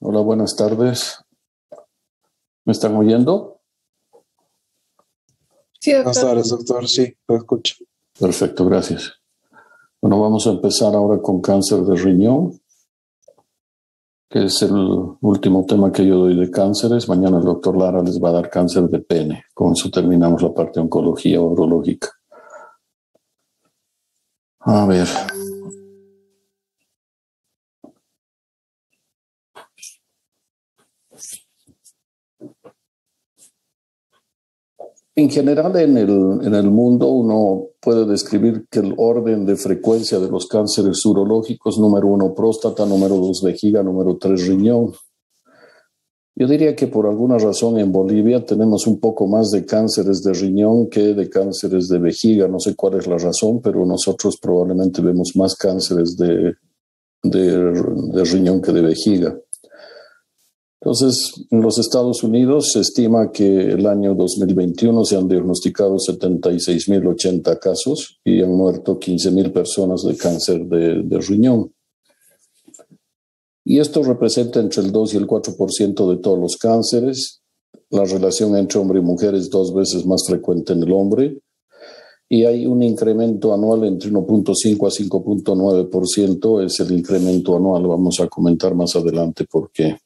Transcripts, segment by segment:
Hola, buenas tardes. ¿Me están oyendo? Sí, Buenas doctor. tardes, doctor. Sí, lo escucho. Perfecto, gracias. Bueno, vamos a empezar ahora con cáncer de riñón, que es el último tema que yo doy de cánceres. Mañana el doctor Lara les va a dar cáncer de pene. Con eso terminamos la parte de oncología urológica. A ver. En general, en el mundo uno puede describir que el orden de frecuencia de los cánceres urológicos, número 1 próstata, número 2 vejiga, número 3 riñón. Yo diría que por alguna razón en Bolivia tenemos un poco más de cánceres de riñón que de cánceres de vejiga. No sé cuál es la razón, pero nosotros probablemente vemos más cánceres de riñón que de vejiga. Entonces, en los Estados Unidos se estima que el año 2021 se han diagnosticado 76.080 casos y han muerto 15.000 personas de cáncer de riñón. Y esto representa entre el 2 y el 4% de todos los cánceres. La relación entre hombre y mujer es 2 veces más frecuente en el hombre. Y hay un incremento anual entre 1.5 a 5.9%. Es el incremento anual. Vamos a comentar más adelante por qué.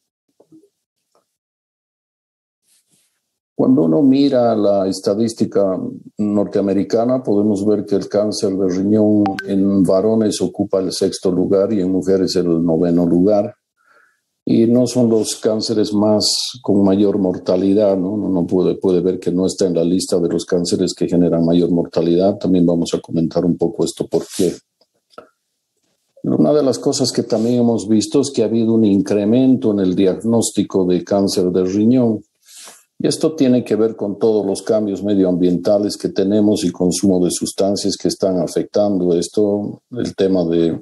Cuando uno mira la estadística norteamericana, podemos ver que el cáncer de riñón en varones ocupa el 6º lugar y en mujeres el 9º lugar. Y no son los cánceres con mayor mortalidad, ¿no? Uno puede ver que no está en la lista de los cánceres que generan mayor mortalidad. También vamos a comentar un poco esto por qué. Una de las cosas que también hemos visto es que ha habido un incremento en el diagnóstico de cáncer de riñón. Y esto tiene que ver con todos los cambios medioambientales que tenemos y consumo de sustancias que están afectando esto, el tema de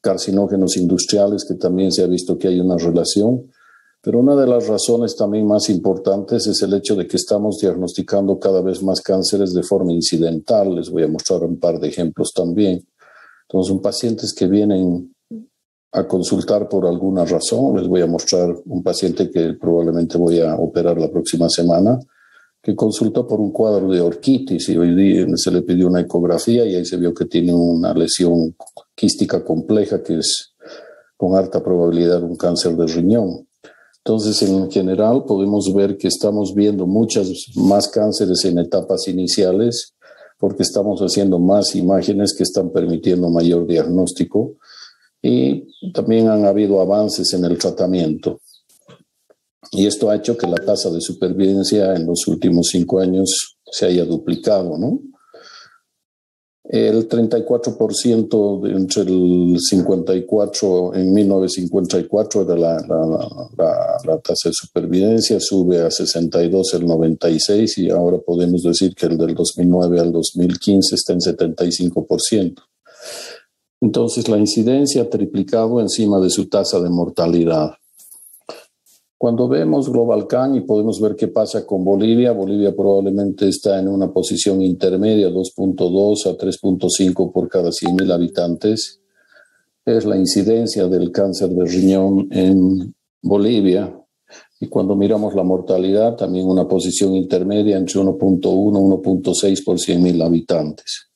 carcinógenos industriales, que también se ha visto que hay una relación. Pero una de las razones también más importantes es el hecho de que estamos diagnosticando cada vez más cánceres de forma incidental. Les voy a mostrar un par de ejemplos también. Entonces, son pacientes que vienen a consultar por alguna razón. Les voy a mostrar un paciente que probablemente voy a operar la próxima semana, que consultó por un cuadro de orquitis y hoy día se le pidió una ecografía y ahí se vio que tiene una lesión quística compleja que es con alta probabilidad un cáncer de riñón. Entonces, en general, podemos ver que estamos viendo muchas más cánceres en etapas iniciales porque estamos haciendo más imágenes que están permitiendo mayor diagnóstico. Y también han habido avances en el tratamiento. Y esto ha hecho que la tasa de supervivencia en los últimos 5 años se haya duplicado, ¿no? El 34% entre el 54, en 1954 era la tasa de supervivencia, sube a 62 el 96 y ahora podemos decir que el del 2009 al 2015 está en 75%. Entonces, la incidencia ha triplicado encima de su tasa de mortalidad. Cuando vemos GlobalCan y podemos ver qué pasa con Bolivia, Bolivia probablemente está en una posición intermedia, 2.2 a 3.5 por cada 100.000 habitantes. Es la incidencia del cáncer de riñón en Bolivia. Y cuando miramos la mortalidad, también una posición intermedia entre 1.1 y 1.6 por 100.000 habitantes.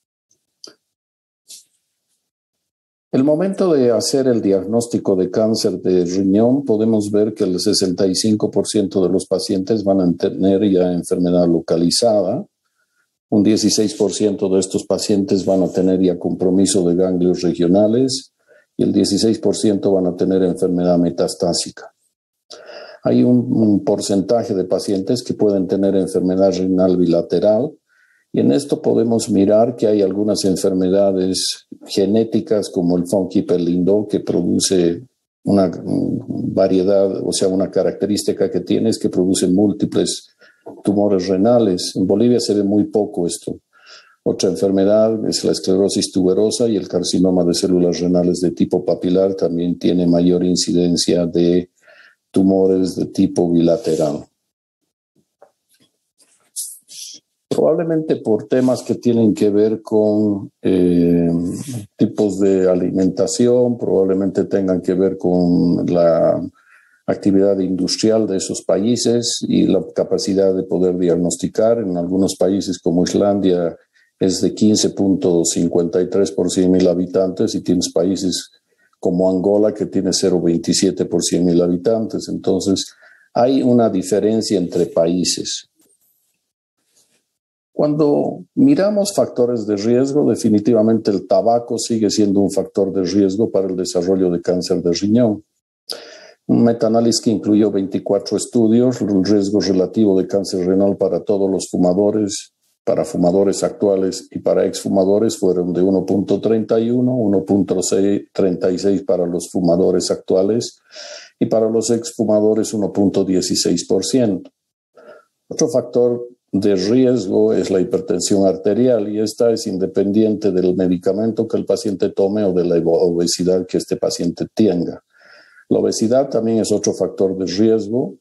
El momento de hacer el diagnóstico de cáncer de riñón, podemos ver que el 65% de los pacientes van a tener ya enfermedad localizada. Un 16% de estos pacientes van a tener ya compromiso de ganglios regionales y el 16% van a tener enfermedad metastásica. Hay un porcentaje de pacientes que pueden tener enfermedad renal bilateral. Y en esto podemos mirar que hay algunas enfermedades genéticas como el Funky Pelindo que produce una variedad, o sea, una característica que tiene es que produce múltiples tumores renales. En Bolivia se ve muy poco esto. Otra enfermedad es la esclerosis tuberosa y el carcinoma de células renales de tipo papilar también tiene mayor incidencia de tumores de tipo bilateral. Probablemente por temas que tienen que ver con tipos de alimentación, probablemente tengan que ver con actividad industrial de esos países y la capacidad de poder diagnosticar. En algunos países como Islandia es de 15.53 por 100.000 habitantes y tienes países como Angola que tiene 0.27 por 100.000 habitantes. Entonces, hay una diferencia entre países. Cuando miramos factores de riesgo, definitivamente el tabaco sigue siendo un factor de riesgo para el desarrollo de cáncer de riñón. Un metaanálisis que incluyó 24 estudios, el riesgo relativo de cáncer renal para todos los fumadores, para fumadores actuales y para exfumadores fueron de 1.31, 1.36 para los fumadores actuales y para los exfumadores 1.16%. Otro factor de riesgo es la hipertensión arterial y esta es independiente del medicamento que el paciente tome o de la obesidad que este paciente tenga. La obesidad también es otro factor de riesgo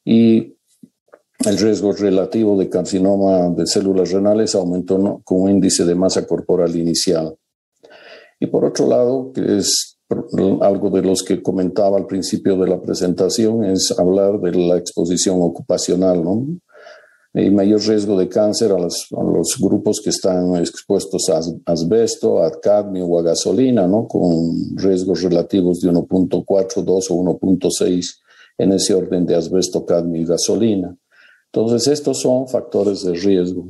y el riesgo relativo de carcinoma de células renales aumentó con un índice de masa corporal inicial. Y por otro lado, que es algo de los que comentaba al principio de la presentación, es hablar de la exposición ocupacional, ¿no? El mayor riesgo de cáncer a los grupos que están expuestos a asbesto, a cadmio o a gasolina, ¿no? Con riesgos relativos de 1.4, 2 o 1.6 en ese orden de asbesto, cadmio y gasolina. Entonces, estos son factores de riesgo.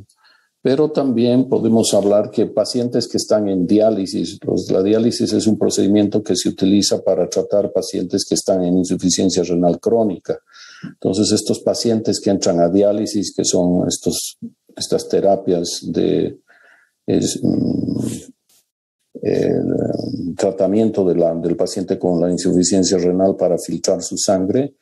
Pero también podemos hablar que pacientes que están en diálisis, la diálisis es un procedimiento que se utiliza para tratar pacientes que están en insuficiencia renal crónica. Entonces, estos pacientes que entran a diálisis, que son estas terapias de tratamiento del paciente con la insuficiencia renal para filtrar su sangre,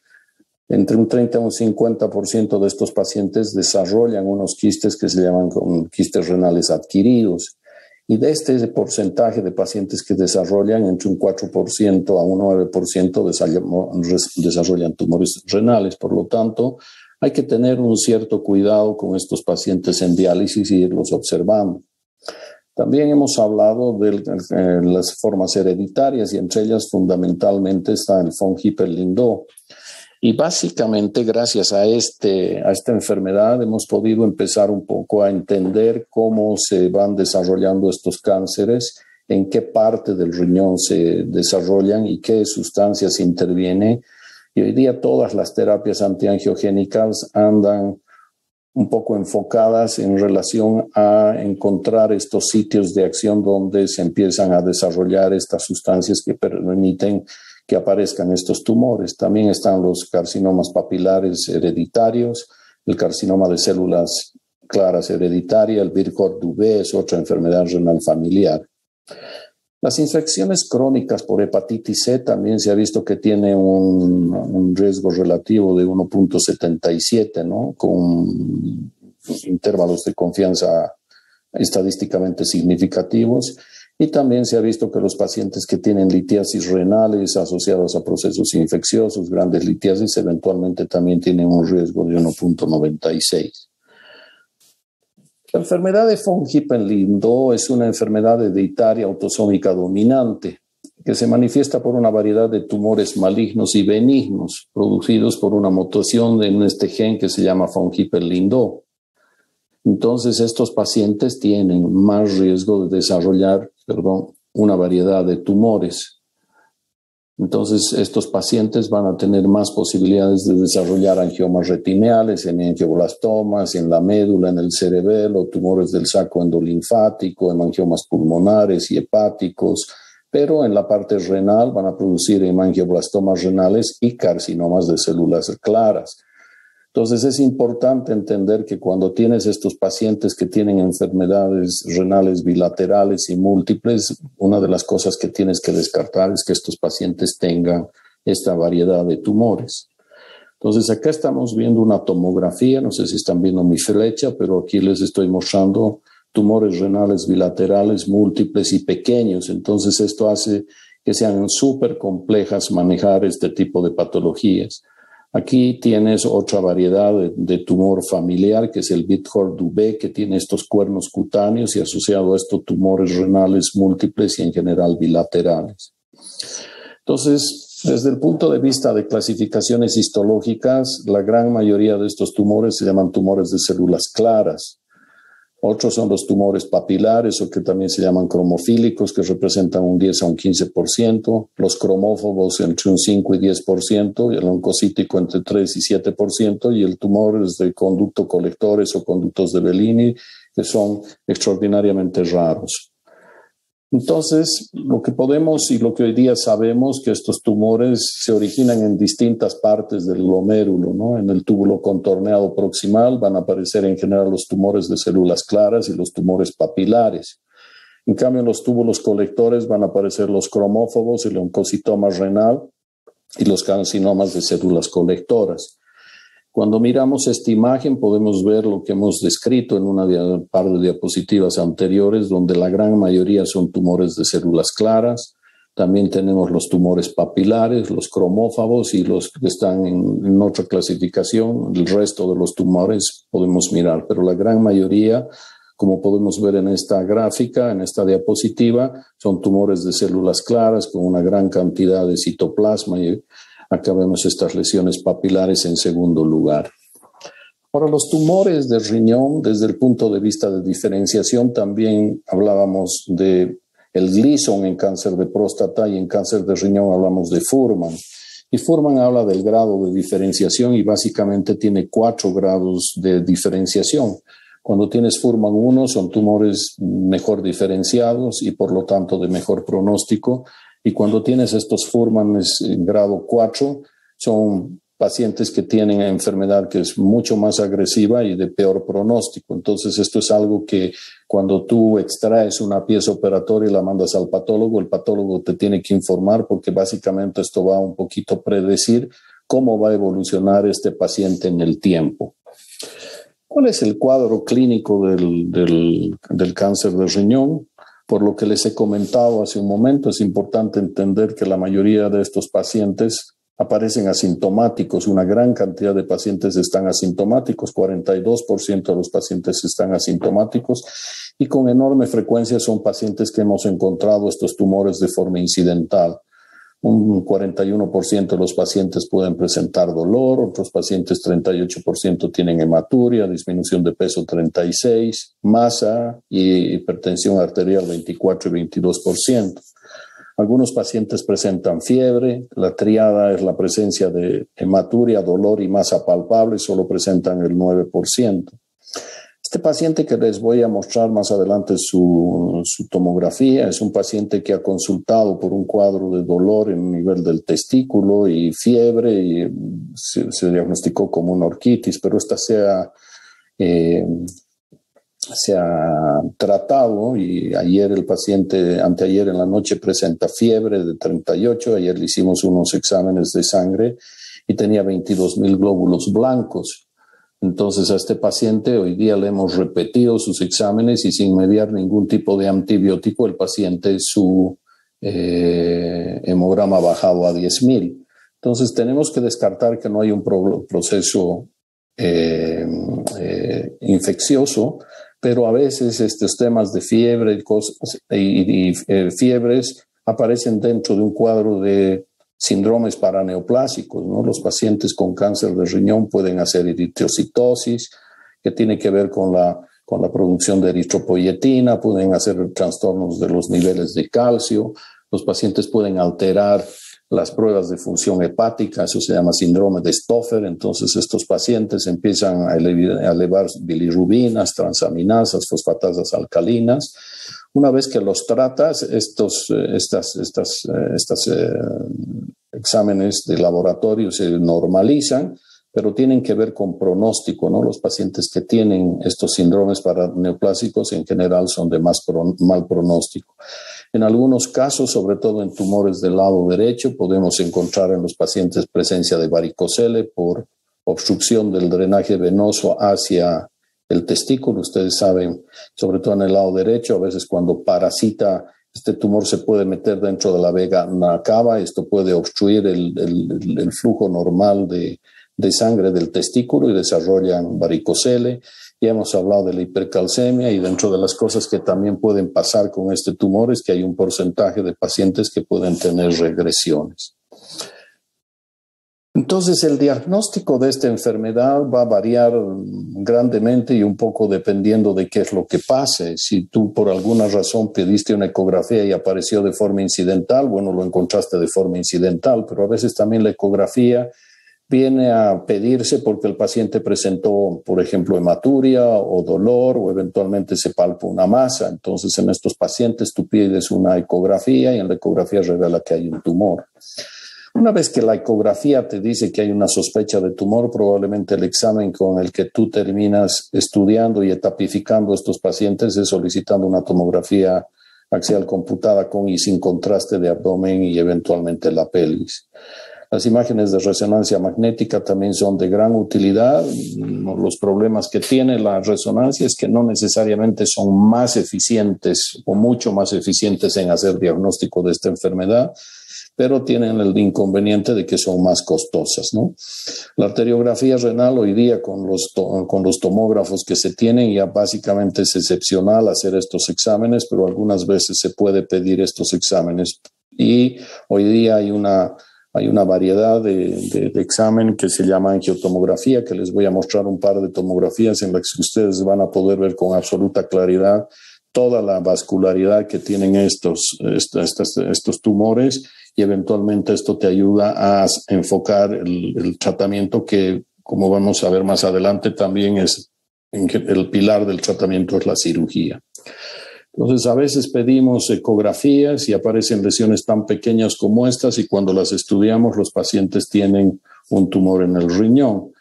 entre un 30 y un 50% de estos pacientes desarrollan unos quistes que se llaman quistes renales adquiridos. Y de este porcentaje de pacientes que desarrollan, entre un 4% a un 9% desarrollan tumores renales. Por lo tanto, hay que tener un cierto cuidado con estos pacientes en diálisis y irlos observando. También hemos hablado de las formas hereditarias y entre ellas fundamentalmente está el von Hippel-Lindau. Y básicamente gracias a esta enfermedad hemos podido empezar un poco a entender cómo se van desarrollando estos cánceres, en qué parte del riñón se desarrollan y qué sustancias intervienen. Y hoy día todas las terapias antiangiogénicas andan un poco enfocadas en relación a encontrar estos sitios de acción donde se empiezan a desarrollar estas sustancias que permiten que aparezcan estos tumores. También están los carcinomas papilares hereditarios, el carcinoma de células claras hereditaria, el Burkitt-Dubé es otra enfermedad renal familiar. Las infecciones crónicas por hepatitis C también se ha visto que tiene un riesgo relativo de 1.77, ¿no? Con intervalos de confianza estadísticamente significativos. Y también se ha visto que los pacientes que tienen litiasis renales asociados a procesos infecciosos, grandes litiasis, eventualmente también tienen un riesgo de 1.96. La enfermedad de von Hippel-Lindau es una enfermedad hereditaria autosómica dominante que se manifiesta por una variedad de tumores malignos y benignos producidos por una mutación en este gen que se llama von Hippel-Lindau. Entonces, estos pacientes tienen más riesgo de desarrollar, una variedad de tumores. Entonces, estos pacientes van a tener más posibilidades de desarrollar angiomas retineales, hemangioblastomas, en la médula, en el cerebelo, tumores del saco endolinfático, hemangiomas pulmonares y hepáticos, pero en la parte renal van a producir hemangioblastomas renales y carcinomas de células claras. Entonces es importante entender que cuando tienes estos pacientes que tienen enfermedades renales bilaterales y múltiples, una de las cosas que tienes que descartar es que estos pacientes tengan esta variedad de tumores. Entonces acá estamos viendo una tomografía, no sé si están viendo mi flecha, pero aquí les estoy mostrando tumores renales bilaterales, múltiples y pequeños. Entonces esto hace que sean súper complejas manejar este tipo de patologías. Aquí tienes otra variedad de tumor familiar, que es el Burkitt-Dubé, que tiene estos cuernos cutáneos y asociado a estos tumores renales múltiples y en general bilaterales. Entonces, Desde el punto de vista de clasificaciones histológicas, la gran mayoría de estos tumores se llaman tumores de células claras. Otros son los tumores papilares, o que también se llaman cromofílicos, que representan un 10 a un 15%, los cromófobos entre un 5 y 10%, y el oncocítico entre 3 y 7%, y el tumor es de conducto colectores o conductos de Bellini, que son extraordinariamente raros. Entonces, lo que podemos y lo que hoy día sabemos que estos tumores se originan en distintas partes del glomérulo, ¿no? En el túbulo contorneado proximal van a aparecer en general los tumores de células claras y los tumores papilares. En cambio, en los túbulos colectores van a aparecer los cromófobos, el oncocitoma renal y los carcinomas de células colectoras. Cuando miramos esta imagen podemos ver lo que hemos descrito en una par de diapositivas anteriores, donde la gran mayoría son tumores de células claras. También tenemos los tumores papilares, los cromófagos y los que están en otra clasificación. El resto de los tumores podemos mirar, pero la gran mayoría, como podemos ver en esta gráfica, en esta diapositiva, son tumores de células claras con una gran cantidad de citoplasma y acá vemos estas lesiones papilares en segundo lugar. Ahora, los tumores de riñón, desde el punto de vista de diferenciación, también hablábamos de el Gleason en cáncer de próstata y en cáncer de riñón hablamos de Fuhrman. Y Fuhrman habla del grado de diferenciación y básicamente tiene 4 grados de diferenciación. Cuando tienes Fuhrman 1 son tumores mejor diferenciados y por lo tanto de mejor pronóstico. Y cuando tienes estos Fuhrmanes en grado 4, son pacientes que tienen enfermedad que es mucho más agresiva y de peor pronóstico. Entonces, esto es algo que cuando tú extraes una pieza operatoria y la mandas al patólogo, el patólogo te tiene que informar porque básicamente esto va un poquito a predecir cómo va a evolucionar este paciente en el tiempo. ¿Cuál es el cuadro clínico del cáncer de riñón? Por lo que les he comentado hace un momento, es importante entender que la mayoría de estos pacientes aparecen asintomáticos. Una gran cantidad de pacientes están asintomáticos, 42% de los pacientes están asintomáticos y con enorme frecuencia son pacientes que hemos encontrado estos tumores de forma incidental. Un 41% de los pacientes pueden presentar dolor, otros pacientes 38% tienen hematuria, disminución de peso 36%, masa y hipertensión arterial 24 y 22%. Algunos pacientes presentan fiebre, la triada es la presencia de hematuria, dolor y masa palpable, solo presentan el 9%. Este paciente que les voy a mostrar más adelante su tomografía es un paciente que ha consultado por un cuadro de dolor en un nivel del testículo y fiebre y se diagnosticó como una orquitis, pero esta se ha tratado y ayer el paciente, anteayer en la noche presenta fiebre de 38, ayer le hicimos unos exámenes de sangre y tenía 22,000 glóbulos blancos. Entonces a este paciente hoy día le hemos repetido sus exámenes y sin mediar ningún tipo de antibiótico el paciente su hemograma ha bajado a 10,000. Entonces tenemos que descartar que no hay un proceso infeccioso, pero a veces estos temas de fiebre y fiebres aparecen dentro de un cuadro de síndromes paraneoplásicos, ¿no? Los pacientes con cáncer de riñón pueden hacer eritrocitosis, que tiene que ver con la producción de eritropoyetina, pueden hacer trastornos de los niveles de calcio, los pacientes pueden alterar las pruebas de función hepática, eso se llama síndrome de Stoffer. Entonces estos pacientes empiezan a elevar bilirrubinas, transaminasas, fosfatasas alcalinas. Una vez que los tratas, estos exámenes de laboratorio se normalizan, pero tienen que ver con pronóstico, ¿no? Los pacientes que tienen estos síndromes paraneoplásicos en general son de mal pronóstico. En algunos casos, sobre todo en tumores del lado derecho, podemos encontrar en los pacientes presencia de varicocele por obstrucción del drenaje venoso hacia el testículo. Ustedes saben, sobre todo en el lado derecho, a veces cuando parasita, este tumor se puede meter dentro de la vena cava. Esto puede obstruir el flujo normal de sangre del testículo y desarrollan varicocele. Ya hemos hablado de la hipercalcemia y dentro de las cosas que también pueden pasar con este tumor es que hay un porcentaje de pacientes que pueden tener regresiones. Entonces, el diagnóstico de esta enfermedad va a variar grandemente y un poco dependiendo de qué es lo que pase. Si tú por alguna razón pediste una ecografía y apareció de forma incidental, bueno, lo encontraste de forma incidental, pero a veces también la ecografía viene a pedirse porque el paciente presentó, por ejemplo, hematuria o dolor o eventualmente se palpa una masa. Entonces, en estos pacientes tú pides una ecografía y en la ecografía revela que hay un tumor. Una vez que la ecografía te dice que hay una sospecha de tumor, probablemente el examen con el que tú terminas estudiando y etapificando a estos pacientes es solicitando una tomografía axial computada con y sin contraste de abdomen y eventualmente la pelvis. Las imágenes de resonancia magnética también son de gran utilidad. Los problemas que tiene la resonancia es que no necesariamente son más eficientes o mucho más eficientes en hacer diagnóstico de esta enfermedad, pero tienen el inconveniente de que son más costosas, ¿no? La arteriografía renal hoy día con los tomógrafos que se tienen ya básicamente es excepcional hacer estos exámenes, pero algunas veces se puede pedir estos exámenes. Y hoy día hay una variedad de examen que se llama angiotomografía, que les voy a mostrar un par de tomografías en las que ustedes van a poder ver con absoluta claridad toda la vascularidad que tienen estos tumores y eventualmente esto te ayuda a enfocar el tratamiento que, como vamos a ver más adelante, también es el pilar del tratamiento es la cirugía. Entonces, a veces pedimos ecografías y aparecen lesiones tan pequeñas como estas y cuando las estudiamos los pacientes tienen un tumor en el riñón.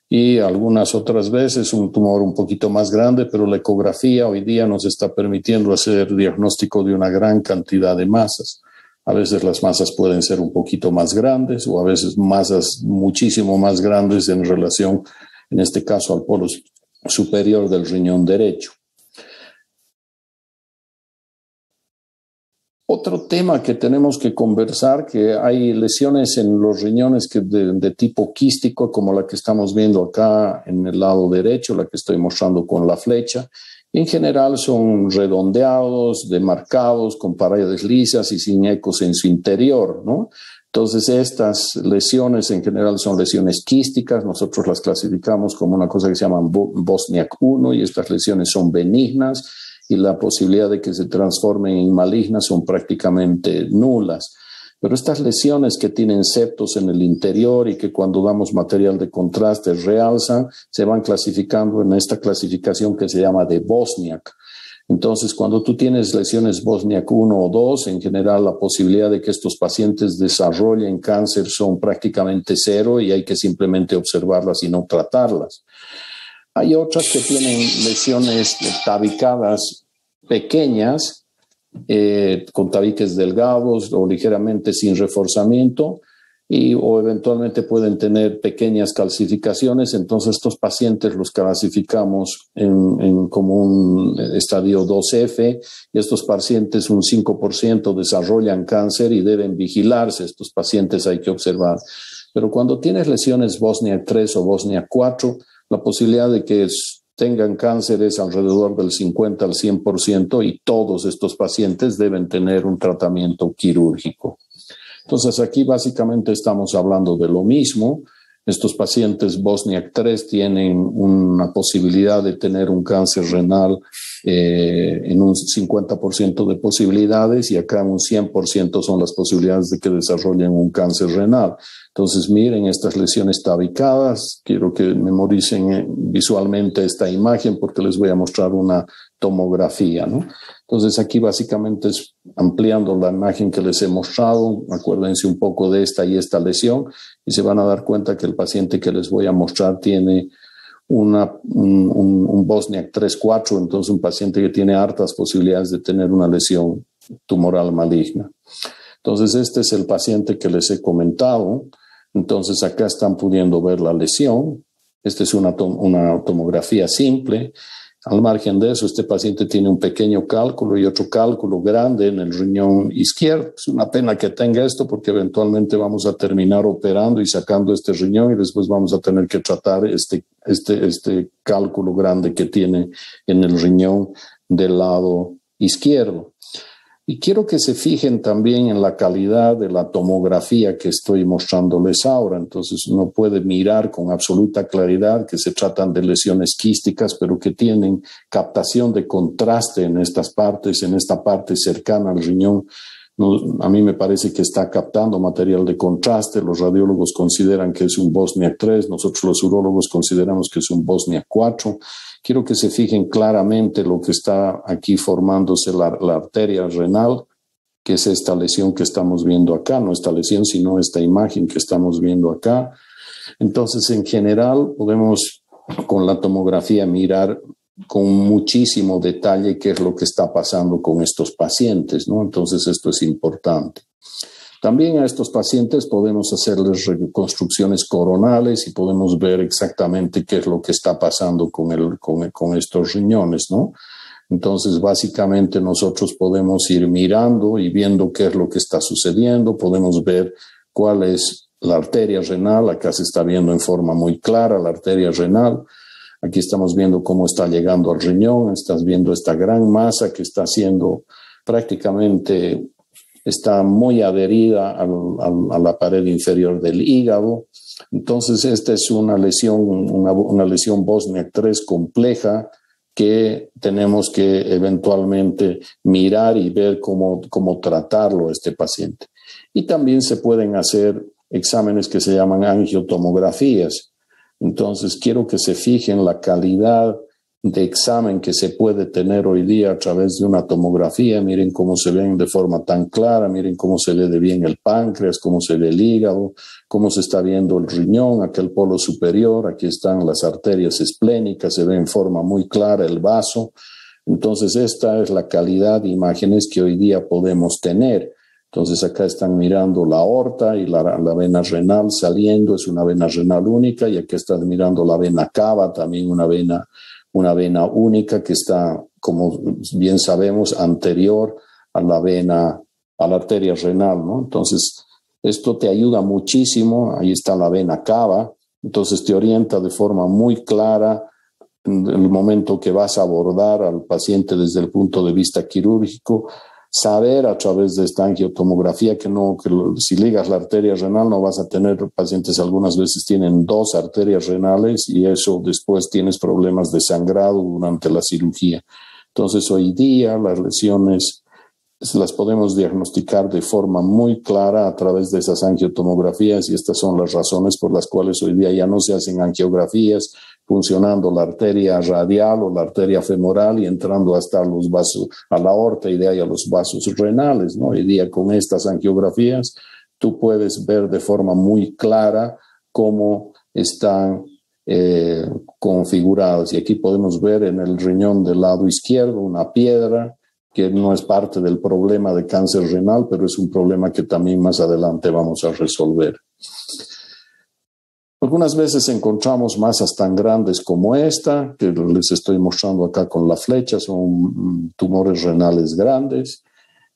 Y algunas otras veces un tumor un poquito más grande, pero la ecografía hoy día nos está permitiendo hacer diagnóstico de una gran cantidad de masas. A veces las masas pueden ser un poquito más grandes o a veces masas muchísimo más grandes en relación, en este caso, al polo superior del riñón derecho. Otro tema que tenemos que conversar, que hay lesiones en los riñones de tipo quístico, como la que estamos viendo acá en el lado derecho, la que estoy mostrando con la flecha. En general son redondeados, demarcados, con paredes lisas y sin ecos en su interior, ¿no? Entonces, estas lesiones en general son lesiones quísticas. Nosotros las clasificamos como una cosa que se llama Bosniak 1 y estas lesiones son benignas y la posibilidad de que se transformen en malignas son prácticamente nulas. Pero estas lesiones que tienen septos en el interior y que cuando damos material de contraste realzan, se van clasificando en esta clasificación que se llama de Bosniak. Entonces, cuando tú tienes lesiones Bosniak 1 o 2, en general la posibilidad de que estos pacientes desarrollen cáncer son prácticamente cero y hay que simplemente observarlas y no tratarlas. Hay otras que tienen lesiones tabicadas pequeñas, con tabiques delgados o ligeramente sin reforzamiento, o eventualmente pueden tener pequeñas calcificaciones. Entonces, estos pacientes los clasificamos como un estadio 2F y estos pacientes, un 5% desarrollan cáncer y deben vigilarse. Estos pacientes hay que observar. Pero cuando tienes lesiones Bosniak 3 o Bosniak 4, la posibilidad de que tengan cáncer es alrededor del 50 al 100% y todos estos pacientes deben tener un tratamiento quirúrgico. Entonces, aquí básicamente estamos hablando de lo mismo. Estos pacientes Bosniak 3 tienen una posibilidad de tener un cáncer renal en un 50% de posibilidades y acá en un 100% son las posibilidades de que desarrollen un cáncer renal. Entonces, miren estas lesiones tabicadas. Quiero que memoricen visualmente esta imagen porque les voy a mostrar una tomografía, ¿no? Entonces, aquí básicamente es ampliando la imagen que les he mostrado. Acuérdense un poco de esta y esta lesión y se van a dar cuenta que el paciente que les voy a mostrar tiene un Bosniak 3-4, entonces un paciente que tiene hartas posibilidades de tener una lesión tumoral maligna. Entonces, este es el paciente que les he comentado. Entonces, acá están pudiendo ver la lesión. Esta es una tomografía simple. Al margen de eso, este paciente tiene un pequeño cálculo y otro cálculo grande en el riñón izquierdo. Es una pena que tenga esto porque eventualmente vamos a terminar operando y sacando este riñón y después vamos a tener que tratar este cálculo grande que tiene en el riñón del lado izquierdo. Y quiero que se fijen también en la calidad de la tomografía que estoy mostrándoles ahora. Entonces uno puede mirar con absoluta claridad que se tratan de lesiones quísticas, pero que tienen captación de contraste en estas partes, en esta parte cercana al riñón. A mí me parece que está captando material de contraste. Los radiólogos consideran que es un Bosniak 3, nosotros los urólogos consideramos que es un Bosniak 4. Quiero que se fijen claramente lo que está aquí formándose la arteria renal, que es esta lesión que estamos viendo acá, no esta lesión, sino esta imagen que estamos viendo acá. Entonces, en general, podemos con la tomografía mirar con muchísimo detalle qué es lo que está pasando con estos pacientes, ¿no? Entonces, esto es importante. También a estos pacientes podemos hacerles reconstrucciones coronales y podemos ver exactamente qué es lo que está pasando con estos riñones, ¿no? Entonces, básicamente nosotros podemos ir mirando y viendo qué es lo que está sucediendo, podemos ver cuál es la arteria renal, acá se está viendo en forma muy clara la arteria renal, aquí estamos viendo cómo está llegando al riñón, estás viendo esta gran masa que está siendo prácticamente, está muy adherida a la pared inferior del hígado. Entonces, esta es una lesión Bosniak 3 compleja que tenemos que eventualmente mirar y ver cómo tratarlo a este paciente. Y también se pueden hacer exámenes que se llaman angiotomografías. Entonces, quiero que se fijen la calidad de examen que se puede tener hoy día a través de una tomografía. Miren cómo se ven de forma tan clara, miren cómo se ve de bien el páncreas, cómo se ve el hígado, cómo se está viendo el riñón, aquel polo superior, aquí están las arterias esplénicas, se ve en forma muy clara el vaso. Entonces, esta es la calidad de imágenes que hoy día podemos tener. Entonces, acá están mirando la aorta y la vena renal saliendo, es una vena renal única, y aquí están mirando la vena cava, también una vena única que está, como bien sabemos, anterior a la arteria renal, ¿no? Entonces, esto te ayuda muchísimo. Ahí está la vena cava, entonces te orienta de forma muy clara en el momento que vas a abordar al paciente desde el punto de vista quirúrgico, saber a través de esta angiotomografía que si ligas la arteria renal no vas a tener pacientes, algunas veces tienen 2 arterias renales y eso después tienes problemas de sangrado durante la cirugía. Entonces hoy día las lesiones las podemos diagnosticar de forma muy clara a través de esas angiotomografías, y estas son las razones por las cuales hoy día ya no se hacen angiografías funcionando la arteria radial o la arteria femoral y entrando hasta los vasos, a la aorta y de ahí a los vasos renales, ¿no? Hoy día con estas angiografías tú puedes ver de forma muy clara cómo están configuradas, y aquí podemos ver en el riñón del lado izquierdo una piedra que no es parte del problema de cáncer renal, pero es un problema que también más adelante vamos a resolver. Algunas veces encontramos masas tan grandes como esta, que les estoy mostrando acá con la flecha, son tumores renales grandes.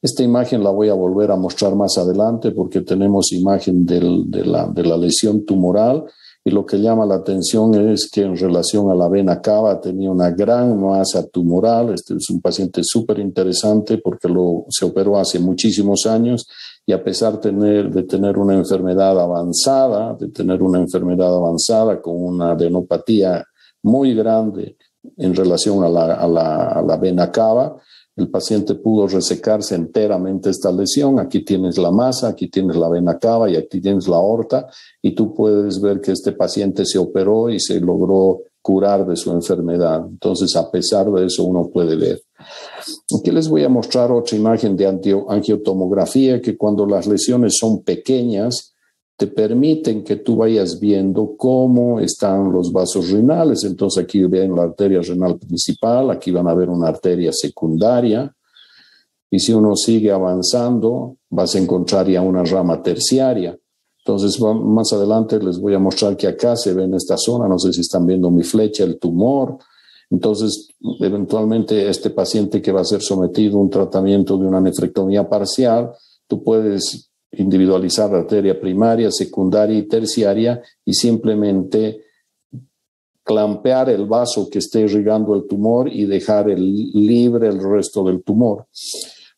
Esta imagen la voy a volver a mostrar más adelante porque tenemos imagen de la lesión tumoral, y lo que llama la atención es que en relación a la vena cava tenía una gran masa tumoral. Este es un paciente súper interesante porque se operó hace muchísimos años, y a pesar de tener una enfermedad avanzada, con una adenopatía muy grande en relación a la vena cava, el paciente pudo resecarse enteramente esta lesión. Aquí tienes la masa, aquí tienes la vena cava y aquí tienes la aorta, y tú puedes ver que este paciente se operó y se logró curar de su enfermedad. Entonces, a pesar de eso, uno puede ver. Aquí les voy a mostrar otra imagen de angiotomografía, que cuando las lesiones son pequeñas, te permiten que tú vayas viendo cómo están los vasos renales. Entonces aquí ven la arteria renal principal, aquí van a ver una arteria secundaria, y si uno sigue avanzando vas a encontrar ya una rama terciaria. Entonces más adelante les voy a mostrar que acá se ve en esta zona, no sé si están viendo mi flecha, el tumor. Entonces eventualmente este paciente que va a ser sometido a un tratamiento de una nefrectomía parcial, tú puedes individualizar la arteria primaria, secundaria y terciaria y simplemente clampear el vaso que esté irrigando el tumor y dejar libre el resto del tumor.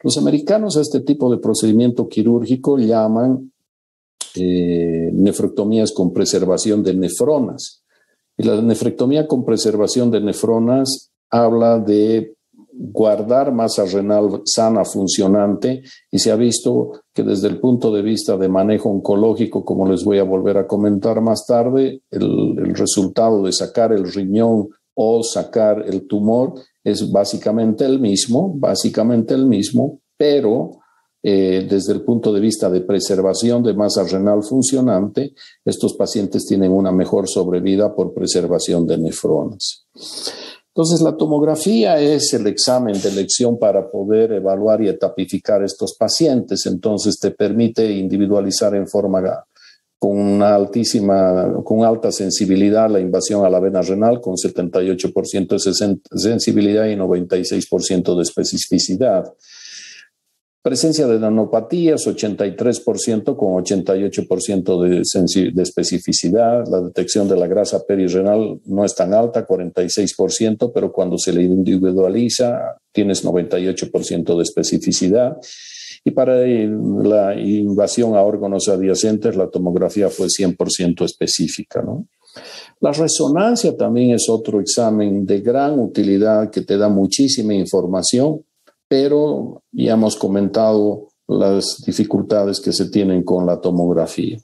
Los americanos a este tipo de procedimiento quirúrgico llaman nefrectomías con preservación de nefronas. Y la nefrectomía con preservación de nefronas habla de guardar masa renal sana, funcionante, y se ha visto que desde el punto de vista de manejo oncológico, como les voy a volver a comentar más tarde, el resultado de sacar el riñón o sacar el tumor es básicamente el mismo, pero desde el punto de vista de preservación de masa renal funcionante, estos pacientes tienen una mejor sobrevida por preservación de nefronas. Entonces, la tomografía es el examen de elección para poder evaluar y etapificar estos pacientes. Entonces, te permite individualizar en forma con alta sensibilidad la invasión a la vena renal, con 78% de sensibilidad y 96% de especificidad. Presencia de nanopatías, 83% con 88% de especificidad. La detección de la grasa perirrenal no es tan alta, 46%, pero cuando se le individualiza tienes 98% de especificidad. Y para la invasión a órganos adyacentes, la tomografía fue 100% específica, ¿no? La resonancia también es otro examen de gran utilidad que te da muchísima información, pero ya hemos comentado las dificultades que se tienen con la tomografía.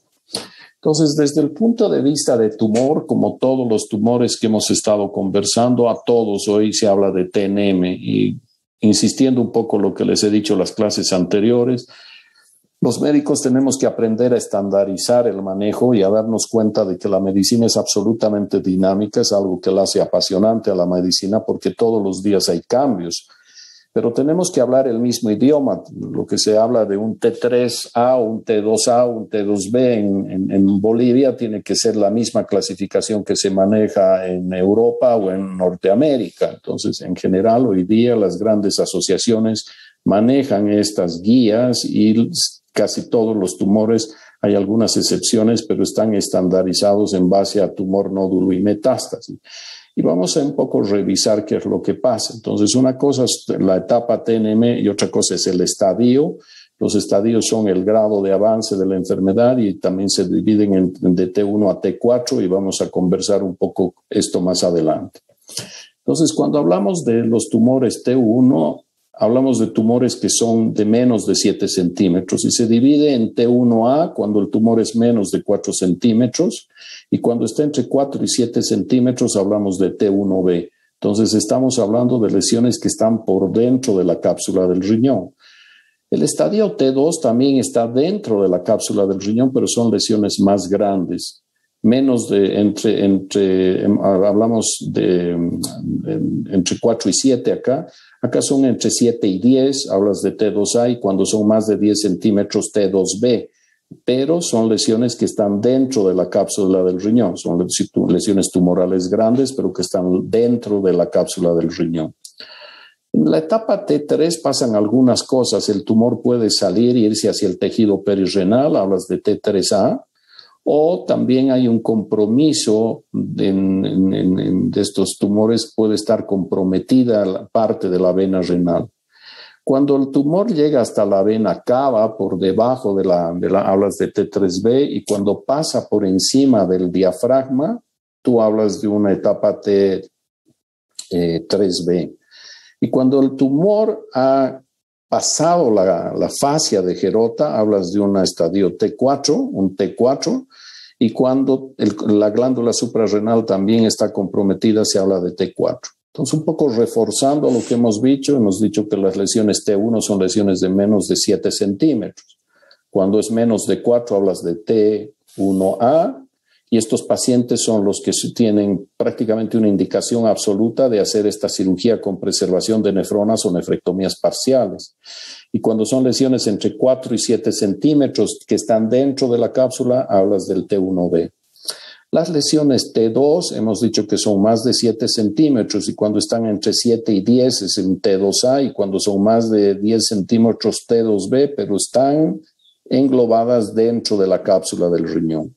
Entonces, desde el punto de vista de tumor, como todos los tumores que hemos estado conversando, a todos hoy se habla de TNM, y insistiendo un poco lo que les he dicho en las clases anteriores, los médicos tenemos que aprender a estandarizar el manejo y a darnos cuenta de que la medicina es absolutamente dinámica, es algo que la hace apasionante a la medicina porque todos los días hay cambios. Pero tenemos que hablar el mismo idioma. Lo que se habla de un T3A, un T2A, un T2B en Bolivia tiene que ser la misma clasificación que se maneja en Europa o en Norteamérica. Entonces, en general, hoy día las grandes asociaciones manejan estas guías y casi todos los tumores, hay algunas excepciones, pero están estandarizados en base a tumor, nódulo y metástasis. Y vamos a un poco revisar qué es lo que pasa. Entonces, una cosa es la etapa TNM y otra cosa es el estadio. Los estadios son el grado de avance de la enfermedad y también se dividen de T1 a T4 y vamos a conversar un poco esto más adelante. Entonces, cuando hablamos de los tumores T1, hablamos de tumores que son de menos de 7 centímetros y se divide en T1A cuando el tumor es menos de 4 centímetros y cuando está entre 4 y 7 centímetros hablamos de T1B. Entonces estamos hablando de lesiones que están por dentro de la cápsula del riñón. El estadio T2 también está dentro de la cápsula del riñón, pero son lesiones más grandes. Menos de hablamos de entre 4 y 7 acá. Acá son entre 7 y 10, hablas de T2A, y cuando son más de 10 centímetros T2B, pero son lesiones que están dentro de la cápsula del riñón, son lesiones tumorales grandes, pero que están dentro de la cápsula del riñón. En la etapa T3 pasan algunas cosas, el tumor puede salir y irse hacia el tejido perirrenal, hablas de T3A, o también hay un compromiso de estos tumores, puede estar comprometida la parte de la vena renal. Cuando el tumor llega hasta la vena cava, por debajo hablas de T3B, y cuando pasa por encima del diafragma, tú hablas de una etapa T3B. Y cuando el tumor ha pasado la fascia de Gerota, hablas de un estadio T4, un T4, y cuando la glándula suprarrenal también está comprometida, se habla de T4. Entonces, un poco reforzando lo que hemos dicho que las lesiones T1 son lesiones de menos de 7 centímetros. Cuando es menos de 4, hablas de T1A, y estos pacientes son los que tienen prácticamente una indicación absoluta de hacer esta cirugía con preservación de nefronas o nefrectomías parciales. Y cuando son lesiones entre 4 y 7 centímetros que están dentro de la cápsula, hablas del T1B. Las lesiones T2 hemos dicho que son más de 7 centímetros y cuando están entre 7 y 10 es un T2A, y cuando son más de 10 centímetros T2B, pero están englobadas dentro de la cápsula del riñón.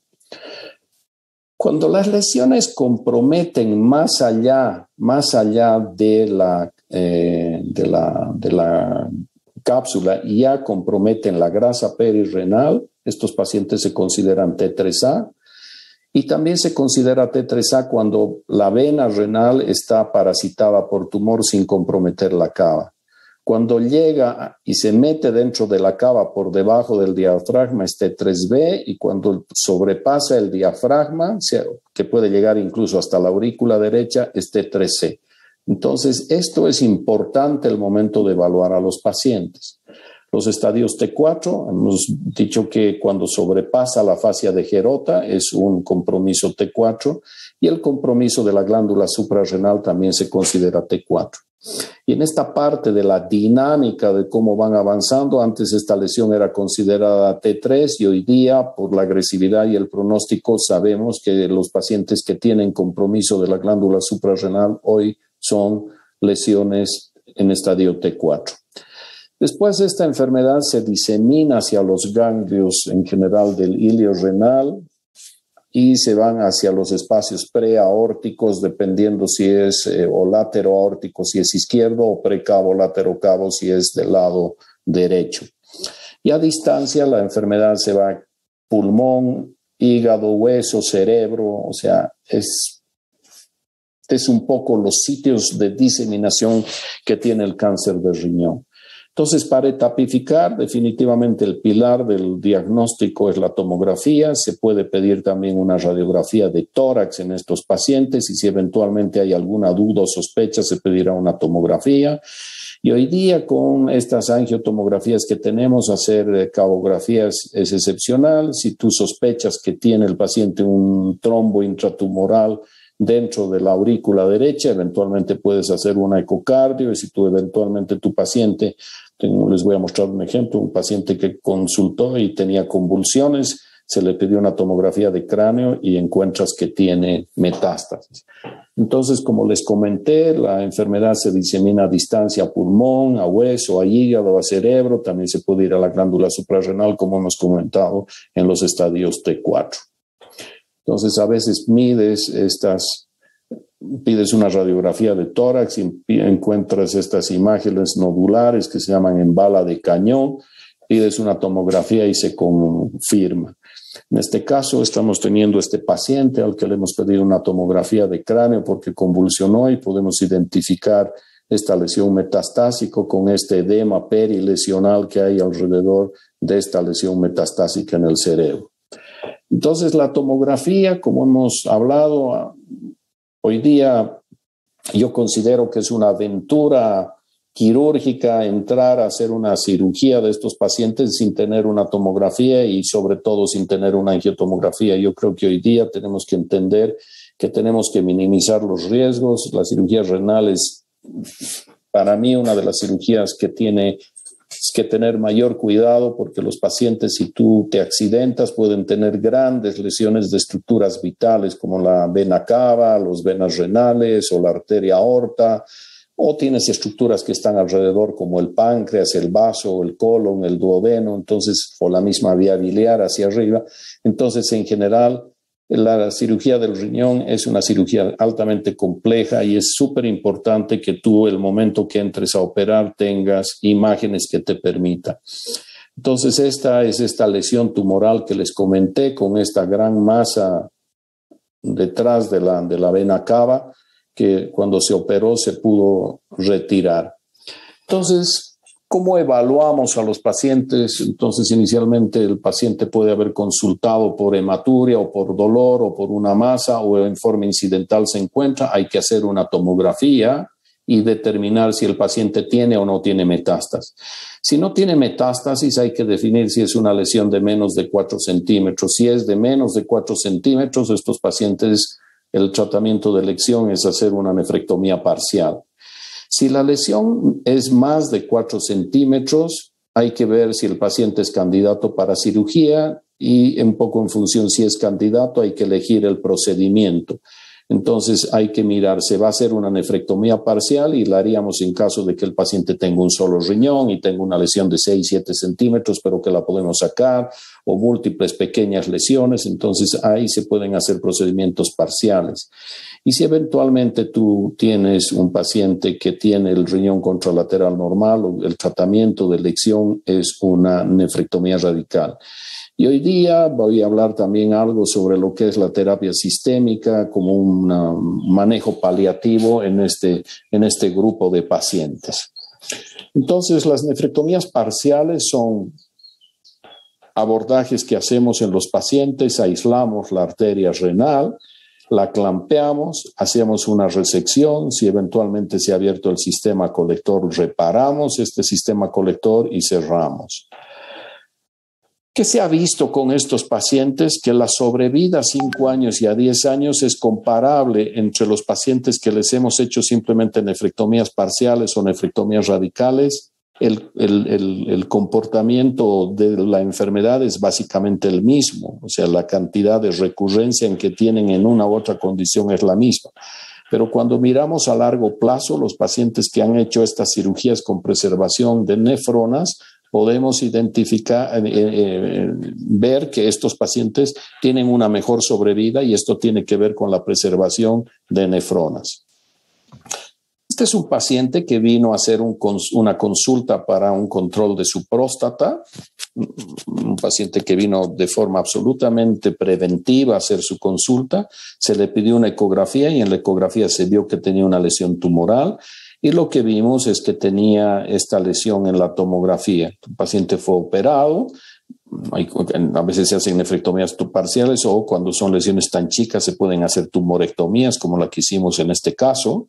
Cuando las lesiones comprometen más allá de cápsula ya comprometen la grasa perirrenal. Estos pacientes se consideran T3A. Y también se considera T3A cuando la vena renal está parasitada por tumor sin comprometer la cava. Cuando llega y se mete dentro de la cava por debajo del diafragma es T3B, y cuando sobrepasa el diafragma, que puede llegar incluso hasta la aurícula derecha, es T3C. Entonces, esto es importante el momento de evaluar a los pacientes. Los estadios T4, hemos dicho que cuando sobrepasa la fascia de Gerota es un compromiso T4, y el compromiso de la glándula suprarrenal también se considera T4. Y en esta parte de la dinámica de cómo van avanzando, antes esta lesión era considerada T3 y hoy día, por la agresividad y el pronóstico, sabemos que los pacientes que tienen compromiso de la glándula suprarrenal hoy son lesiones en estadio T4. Después esta enfermedad se disemina hacia los ganglios en general del ilio renal y se van hacia los espacios preaórticos, dependiendo si es o látero aórtico si es izquierdo, o precavo látero cavo si es del lado derecho. Y a distancia la enfermedad se va a pulmón, hígado, hueso, cerebro, o sea, es un poco los sitios de diseminación que tiene el cáncer de riñón. Entonces, para etapificar, definitivamente el pilar del diagnóstico es la tomografía. Se puede pedir también una radiografía de tórax en estos pacientes y si eventualmente hay alguna duda o sospecha, se pedirá una tomografía. Y hoy día con estas angiotomografías que tenemos, hacer cabografías es excepcional. Si tú sospechas que tiene el paciente un trombo intratumoral dentro de la aurícula derecha, eventualmente puedes hacer una ecocardio, y si tú eventualmente tu paciente, les voy a mostrar un ejemplo, un paciente que consultó y tenía convulsiones, se le pidió una tomografía de cráneo y encuentras que tiene metástasis. Entonces, como les comenté, la enfermedad se disemina a distancia a pulmón, a hueso, a hígado, a cerebro, también se puede ir a la glándula suprarrenal, como hemos comentado, en los estadios T4. Entonces, a veces pides una radiografía de tórax y encuentras estas imágenes nodulares que se llaman en bala de cañón, pides una tomografía y se confirma. En este caso, estamos teniendo este paciente al que le hemos pedido una tomografía de cráneo porque convulsionó y podemos identificar esta lesión metastásica con este edema perilesional que hay alrededor de esta lesión metastásica en el cerebro. Entonces, la tomografía, como hemos hablado, hoy día yo considero que es una aventura quirúrgica entrar a hacer una cirugía de estos pacientes sin tener una tomografía y sobre todo sin tener una angiotomografía. Yo creo que hoy día tenemos que entender que tenemos que minimizar los riesgos. La cirugía renal es, para mí, una de las cirugías que tiene que tener mayor cuidado porque los pacientes, si tú te accidentas, pueden tener grandes lesiones de estructuras vitales como la vena cava, las venas renales o la arteria aorta, o tienes estructuras que están alrededor como el páncreas, el vaso, el colon, el duodeno, entonces, o la misma vía biliar hacia arriba. Entonces, en general, la cirugía del riñón es una cirugía altamente compleja y es súper importante que tú, el momento que entres a operar, tengas imágenes que te permitan. Entonces, esta es esta lesión tumoral que les comenté con esta gran masa detrás de la vena cava que cuando se operó se pudo retirar. Entonces, ¿cómo evaluamos a los pacientes? Entonces, inicialmente el paciente puede haber consultado por hematuria o por dolor o por una masa o en forma incidental se encuentra. Hay que hacer una tomografía y determinar si el paciente tiene o no tiene metástasis. Si no tiene metástasis, hay que definir si es una lesión de menos de 4 centímetros. Si es de menos de 4 centímetros, estos pacientes, el tratamiento de elección es hacer una nefrectomía parcial. Si la lesión es más de 4 centímetros, hay que ver si el paciente es candidato para cirugía y un poco en función si es candidato hay que elegir el procedimiento. Entonces hay que mirar, se va a hacer una nefrectomía parcial y la haríamos en caso de que el paciente tenga un solo riñón y tenga una lesión de 6-7 centímetros, pero que la podemos sacar, o múltiples pequeñas lesiones. Entonces ahí se pueden hacer procedimientos parciales. Y si eventualmente tú tienes un paciente que tiene el riñón contralateral normal, el tratamiento de elección es una nefrectomía radical. Y hoy día voy a hablar también algo sobre lo que es la terapia sistémica como un manejo paliativo en este grupo de pacientes. Entonces, las nefrectomías parciales son abordajes que hacemos en los pacientes, aislamos la arteria renal, la clampeamos, hacemos una resección, si eventualmente se ha abierto el sistema colector, reparamos este sistema colector y cerramos. ¿Qué se ha visto con estos pacientes? Que la sobrevida a 5 años y a 10 años es comparable entre los pacientes que les hemos hecho simplemente nefrectomías parciales o nefrectomías radicales. El comportamiento de la enfermedad es básicamente el mismo, o sea, la cantidad de recurrencia en que tienen en una u otra condición es la misma. Pero cuando miramos a largo plazo, los pacientes que han hecho estas cirugías con preservación de nefronas, podemos identificar, ver que estos pacientes tienen una mejor sobrevida y esto tiene que ver con la preservación de nefronas. Este es un paciente que vino a hacer una consulta para un control de su próstata, un paciente que vino de forma absolutamente preventiva a hacer su consulta. Se le pidió una ecografía y en la ecografía se vio que tenía una lesión tumoral. Y lo que vimos es que tenía esta lesión en la tomografía. El paciente fue operado, a veces se hacen nefrectomías parciales o cuando son lesiones tan chicas se pueden hacer tumorectomías como la que hicimos en este caso.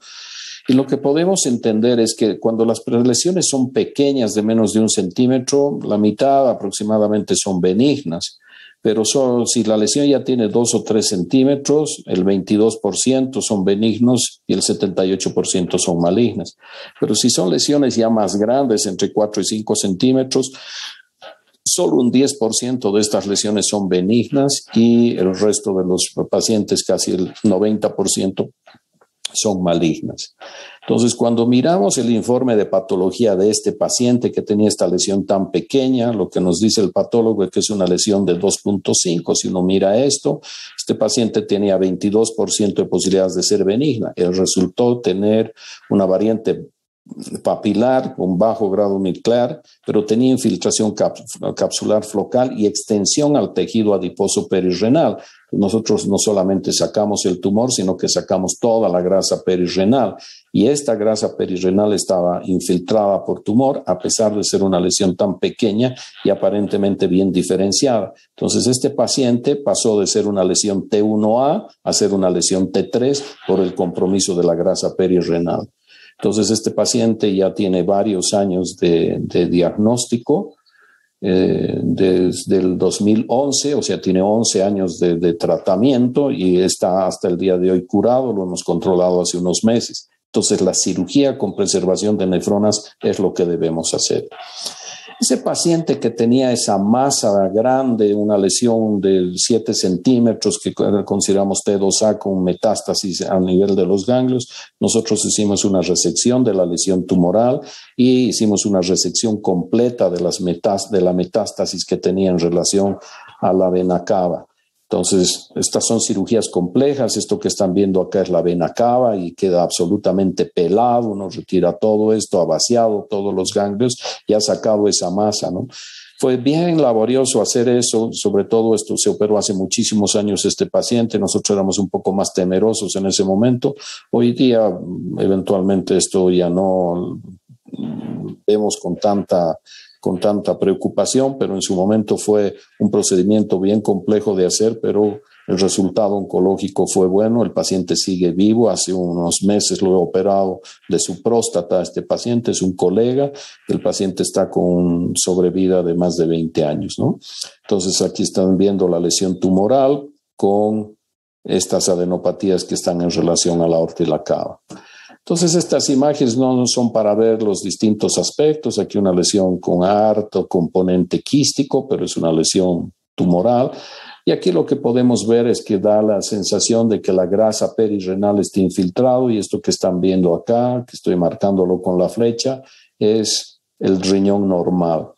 Y lo que podemos entender es que cuando las lesiones son pequeñas de menos de 1 centímetro, la mitad aproximadamente son benignas. Pero si la lesión ya tiene 2 o 3 centímetros, el 22% son benignos y el 78% son malignas. Pero si son lesiones ya más grandes, entre 4 y 5 centímetros, solo un 10% de estas lesiones son benignas y el resto de los pacientes, casi el 90%, son malignas. Entonces, cuando miramos el informe de patología de este paciente que tenía esta lesión tan pequeña, lo que nos dice el patólogo es que es una lesión de 2.5. Si uno mira esto, este paciente tenía 22% de posibilidades de ser benigna. Él resultó tener una variante papilar con bajo grado nuclear, pero tenía infiltración capsular flocal y extensión al tejido adiposo perirrenal. Nosotros no solamente sacamos el tumor, sino que sacamos toda la grasa perirrenal y esta grasa perirrenal estaba infiltrada por tumor a pesar de ser una lesión tan pequeña y aparentemente bien diferenciada. Entonces este paciente pasó de ser una lesión T1A a ser una lesión T3 por el compromiso de la grasa perirrenal. Entonces este paciente ya tiene varios años de diagnóstico. Desde el 2011, o sea, tiene 11 años de tratamiento y está hasta el día de hoy curado, lo hemos controlado hace unos meses. Entonces, la cirugía con preservación de nefronas es lo que debemos hacer. Ese paciente que tenía esa masa grande, una lesión de 7 centímetros que consideramos T2A con metástasis a nivel de los ganglios, nosotros hicimos una resección de la lesión tumoral y hicimos una resección completa de la metástasis que tenía en relación a la vena cava. Entonces, estas son cirugías complejas. Esto que están viendo acá es la vena cava y queda absolutamente pelado. Uno retira todo esto, ha vaciado todos los ganglios y ha sacado esa masa, ¿no? Fue bien laborioso hacer eso. Sobre todo esto se operó hace muchísimos años este paciente. Nosotros éramos un poco más temerosos en ese momento. Hoy día, eventualmente, esto ya no vemos con tanta preocupación, pero en su momento fue un procedimiento bien complejo de hacer, pero el resultado oncológico fue bueno. El paciente sigue vivo. Hace unos meses lo he operado de su próstata. Este paciente es un colega. El paciente está con sobrevida de más de 20 años, ¿no? Entonces aquí están viendo la lesión tumoral con estas adenopatías que están en relación a la aorta y la cava. Entonces, estas imágenes no son para ver los distintos aspectos. Aquí una lesión con harto componente quístico, pero es una lesión tumoral. Y aquí lo que podemos ver es que da la sensación de que la grasa perirrenal está infiltrado, y esto que están viendo acá, que estoy marcándolo con la flecha, es el riñón normal.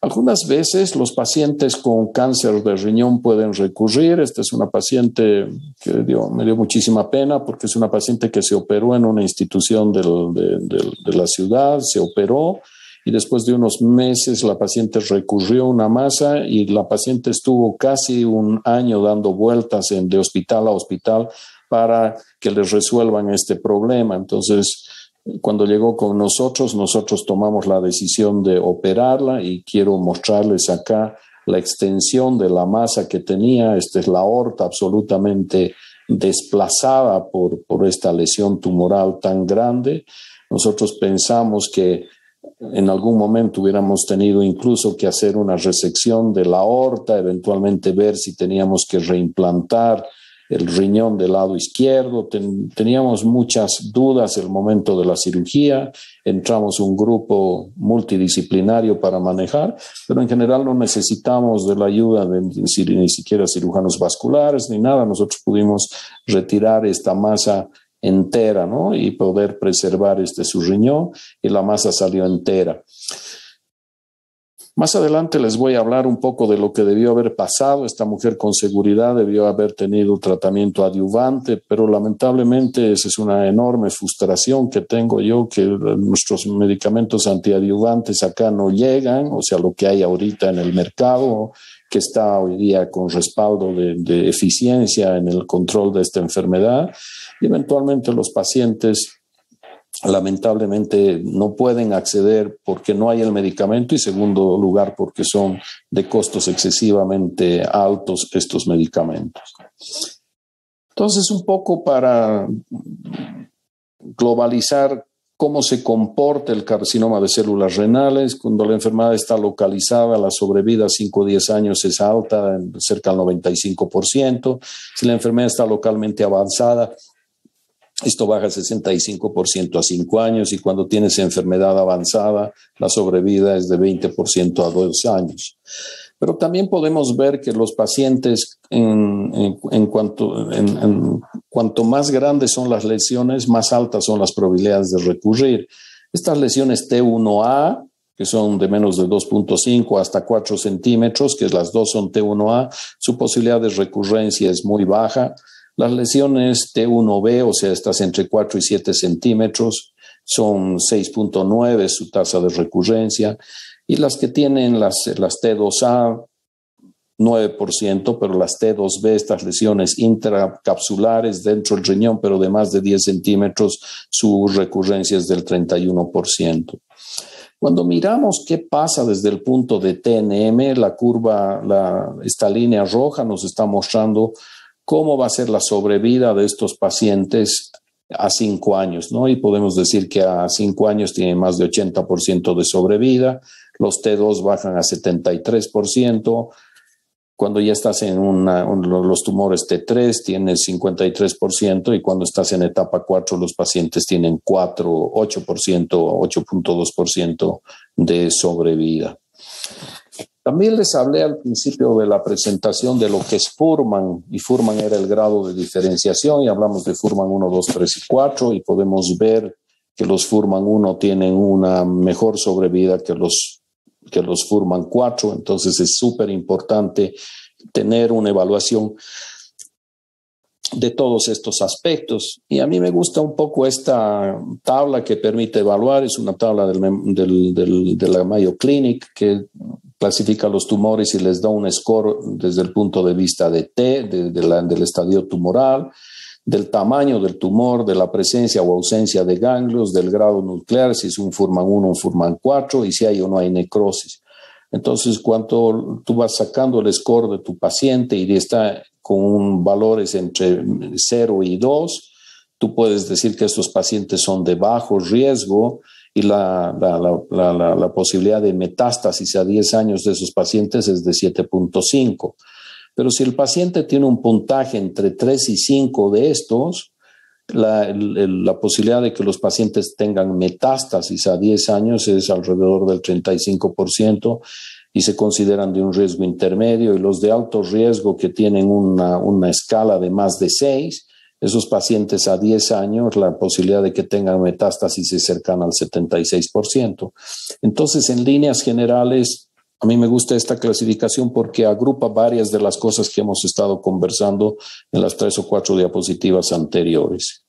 Algunas veces los pacientes con cáncer de riñón pueden recurrir. Esta es una paciente que me dio muchísima pena porque es una paciente que se operó en una institución de la ciudad, se operó y después de unos meses la paciente recurrió a una masa y la paciente estuvo casi un año dando vueltas de hospital a hospital para que les resuelvan este problema. Entonces, cuando llegó con nosotros tomamos la decisión de operarla y quiero mostrarles acá la extensión de la masa que tenía. Esta es la aorta absolutamente desplazada por esta lesión tumoral tan grande. Nosotros pensamos que en algún momento hubiéramos tenido incluso que hacer una resección de la aorta, eventualmente ver si teníamos que reimplantar el riñón del lado izquierdo. Teníamos muchas dudas el momento de la cirugía. Entramos un grupo multidisciplinario para manejar, pero en general no necesitamos de la ayuda de ni siquiera cirujanos vasculares ni nada. Nosotros pudimos retirar esta masa entera, ¿no? Y poder preservar su riñón, y la masa salió entera. Más adelante les voy a hablar un poco de lo que debió haber pasado. Esta mujer con seguridad debió haber tenido tratamiento adyuvante, pero lamentablemente esa es una enorme frustración que tengo yo, que nuestros medicamentos antiadyuvantes acá no llegan, o sea, lo que hay ahorita en el mercado, que está hoy día con respaldo de eficiencia en el control de esta enfermedad, y eventualmente los pacientes lamentablemente no pueden acceder porque no hay el medicamento, y segundo lugar porque son de costos excesivamente altos estos medicamentos. Entonces, un poco para globalizar cómo se comporta el carcinoma de células renales. Cuando la enfermedad está localizada, la sobrevida a 5 o 10 años es alta, cerca del 95%. Si la enfermedad está localmente avanzada, esto baja 65% a 5 años, y cuando tienes enfermedad avanzada, la sobrevida es de 20% a 2 años. Pero también podemos ver que los pacientes, cuanto más grandes son las lesiones, más altas son las probabilidades de recurrir. Estas lesiones T1A, que son de menos de 2.5 hasta 4 centímetros, que las dos son T1A, su posibilidad de recurrencia es muy baja. Las lesiones T1B, o sea, estas entre 4 y 7 centímetros, son 6.9 su tasa de recurrencia. Y las que tienen las T2A, 9%, pero las T2B, estas lesiones intracapsulares dentro del riñón, pero de más de 10 centímetros, su recurrencia es del 31%. Cuando miramos qué pasa desde el punto de TNM, la curva, esta línea roja nos está mostrando cómo va a ser la sobrevida de estos pacientes a 5 años, ¿no? Y podemos decir que a 5 años tienen más de 80% de sobrevida, los T2 bajan a 73%, cuando ya estás en los tumores T3 tienes 53%, y cuando estás en etapa 4 los pacientes tienen 8.2% de sobrevida. También les hablé al principio de la presentación de lo que es Fuhrman, y Fuhrman era el grado de diferenciación, y hablamos de Fuhrman 1, 2, 3 y 4, y podemos ver que los Fuhrman 1 tienen una mejor sobrevida que los Fuhrman 4, entonces es súper importante tener una evaluación de todos estos aspectos. Y a mí me gusta un poco esta tabla que permite evaluar, es una tabla de la Mayo Clinic que clasifica los tumores y les da un score desde el punto de vista de T, del estadio tumoral, del tamaño del tumor, de la presencia o ausencia de ganglios, del grado nuclear, si es un Fuhrman 1 o un Fuhrman 4, y si hay o no hay necrosis. Entonces, cuando tú vas sacando el score de tu paciente y está con valores entre 0 y 2, tú puedes decir que estos pacientes son de bajo riesgo, y la posibilidad de metástasis a 10 años de esos pacientes es de 7.5. Pero si el paciente tiene un puntaje entre 3 y 5 de estos, la posibilidad de que los pacientes tengan metástasis a 10 años es alrededor del 35%, y se consideran de un riesgo intermedio, y los de alto riesgo que tienen una escala de más de 6, esos pacientes a 10 años, la posibilidad de que tengan metástasis es cercana al 76%. Entonces, en líneas generales, a mí me gusta esta clasificación porque agrupa varias de las cosas que hemos estado conversando en las 3 o 4 diapositivas anteriores.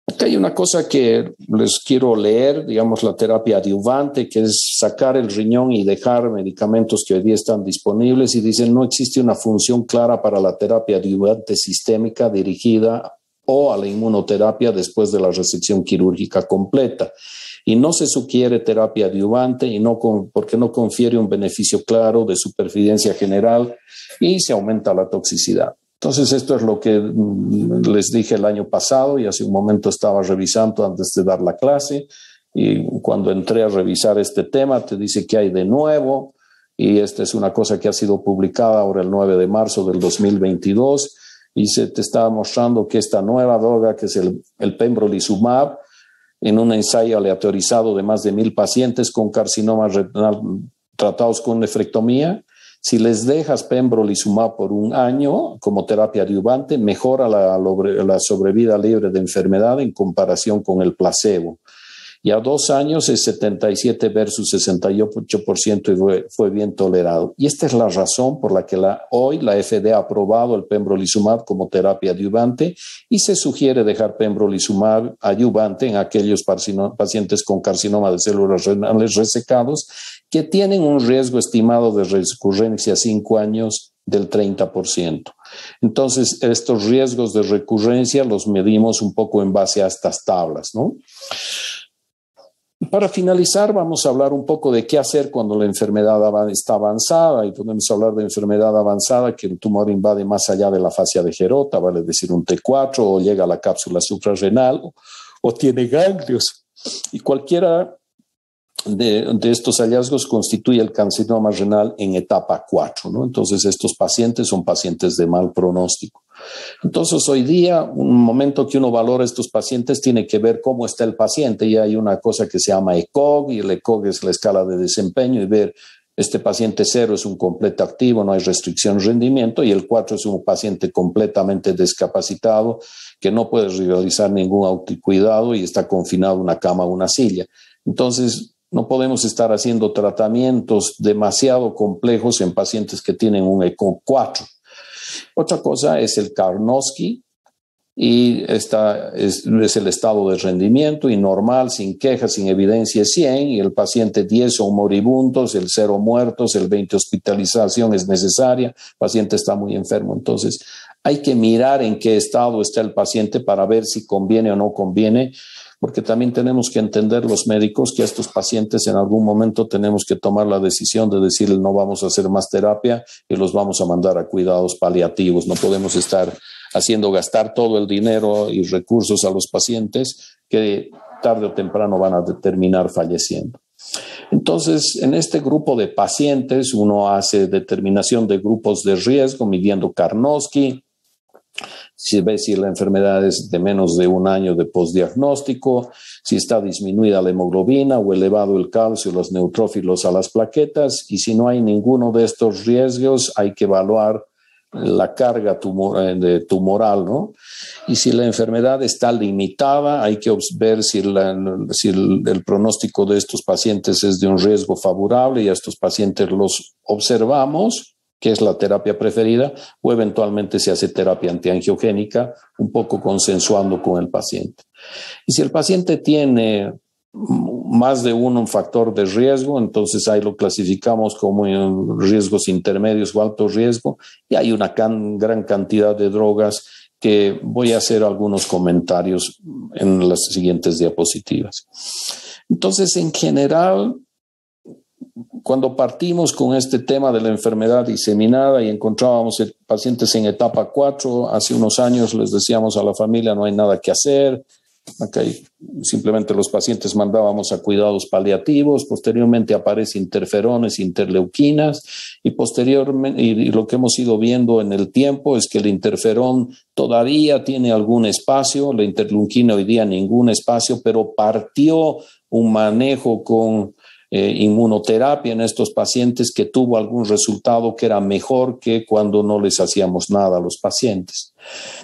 Acá hay una cosa que les quiero leer, digamos, la terapia adyuvante, que es sacar el riñón y dejar medicamentos que hoy día están disponibles, y dicen no existe una función clara para la terapia adyuvante sistémica dirigida o a la inmunoterapia después de la resección quirúrgica completa. Y no se sugiere terapia adyuvante porque no confiere un beneficio claro de supervivencia general y se aumenta la toxicidad. Entonces, esto es lo que les dije el año pasado, y hace un momento estaba revisando antes de dar la clase, y cuando entré a revisar este tema te dice que hay de nuevo, y esta es una cosa que ha sido publicada ahora el 9 de marzo del 2022, y se te estaba mostrando que esta nueva droga, que es el pembrolizumab, en un ensayo aleatorizado de más de 1,000 pacientes con carcinoma renal tratados con nefrectomía, si les dejas pembrolizumab por 1 año como terapia adyuvante, mejora la sobrevida libre de enfermedad en comparación con el placebo. Y a 2 años es 77 versus 68% y fue bien tolerado. Y esta es la razón por la que hoy la FDA ha aprobado el pembrolizumab como terapia adyuvante, y se sugiere dejar pembrolizumab adyuvante en aquellos pacientes con carcinoma de células renales resecados que tienen un riesgo estimado de recurrencia a 5 años del 30%. Entonces, estos riesgos de recurrencia los medimos un poco en base a estas tablas, ¿no? Para finalizar, vamos a hablar un poco de qué hacer cuando la enfermedad está avanzada, y podemos hablar de enfermedad avanzada que el tumor invade más allá de la fascia de Gerota, vale decir un T4, o llega a la cápsula suprarrenal, o tiene ganglios. Y cualquiera de estos hallazgos constituye el carcinoma renal en etapa 4, ¿no? Entonces, estos pacientes son pacientes de mal pronóstico. Entonces, hoy día, un momento que uno valora a estos pacientes tiene que ver cómo está el paciente, y hay una cosa que se llama ECOG, y el ECOG es la escala de desempeño, y ver este paciente 0 es un completo activo, no hay restricción de rendimiento, y el 4 es un paciente completamente discapacitado que no puede realizar ningún autocuidado y está confinado a una cama o una silla. Entonces, no podemos estar haciendo tratamientos demasiado complejos en pacientes que tienen un ECOG 4. Otra cosa es el Karnofsky, y esta es el estado de rendimiento, y normal, sin quejas, sin evidencia 100, y el paciente 10 son moribundos, el 0 muertos, el 20 hospitalización es necesaria, el paciente está muy enfermo. Entonces, hay que mirar en qué estado está el paciente para ver si conviene o no conviene, porque también tenemos que entender los médicos que a estos pacientes en algún momento tenemos que tomar la decisión de decirles no vamos a hacer más terapia y los vamos a mandar a cuidados paliativos. No podemos estar haciendo gastar todo el dinero y recursos a los pacientes que tarde o temprano van a terminar falleciendo. Entonces, en este grupo de pacientes uno hace determinación de grupos de riesgo midiendo Karnofsky. Si ve si la enfermedad es de menos de 1 año de postdiagnóstico, si está disminuida la hemoglobina o elevado el calcio, los neutrófilos a las plaquetas, y si no hay ninguno de estos riesgos, hay que evaluar la carga tumoral, ¿no? Y si la enfermedad está limitada, hay que ver si el pronóstico de estos pacientes es de un riesgo favorable, y a estos pacientes los observamos, que es la terapia preferida, o eventualmente se hace terapia antiangiogénica, un poco consensuando con el paciente. Y si el paciente tiene más de un factor de riesgo, entonces ahí lo clasificamos como riesgos intermedios o alto riesgo, y hay una gran cantidad de drogas que voy a hacer algunos comentarios en las siguientes diapositivas. Entonces, en general, cuando partimos con este tema de la enfermedad diseminada y encontrábamos pacientes en etapa 4, hace unos años les decíamos a la familia no hay nada que hacer, acá simplemente los pacientes mandábamos a cuidados paliativos, posteriormente aparecen interferones, interleuquinas, y posteriormente, y lo que hemos ido viendo en el tiempo es que el interferón todavía tiene algún espacio, la interleuquina hoy día ningún espacio, pero partió un manejo con inmunoterapia en estos pacientes que tuvo algún resultado que era mejor que cuando no les hacíamos nada a los pacientes.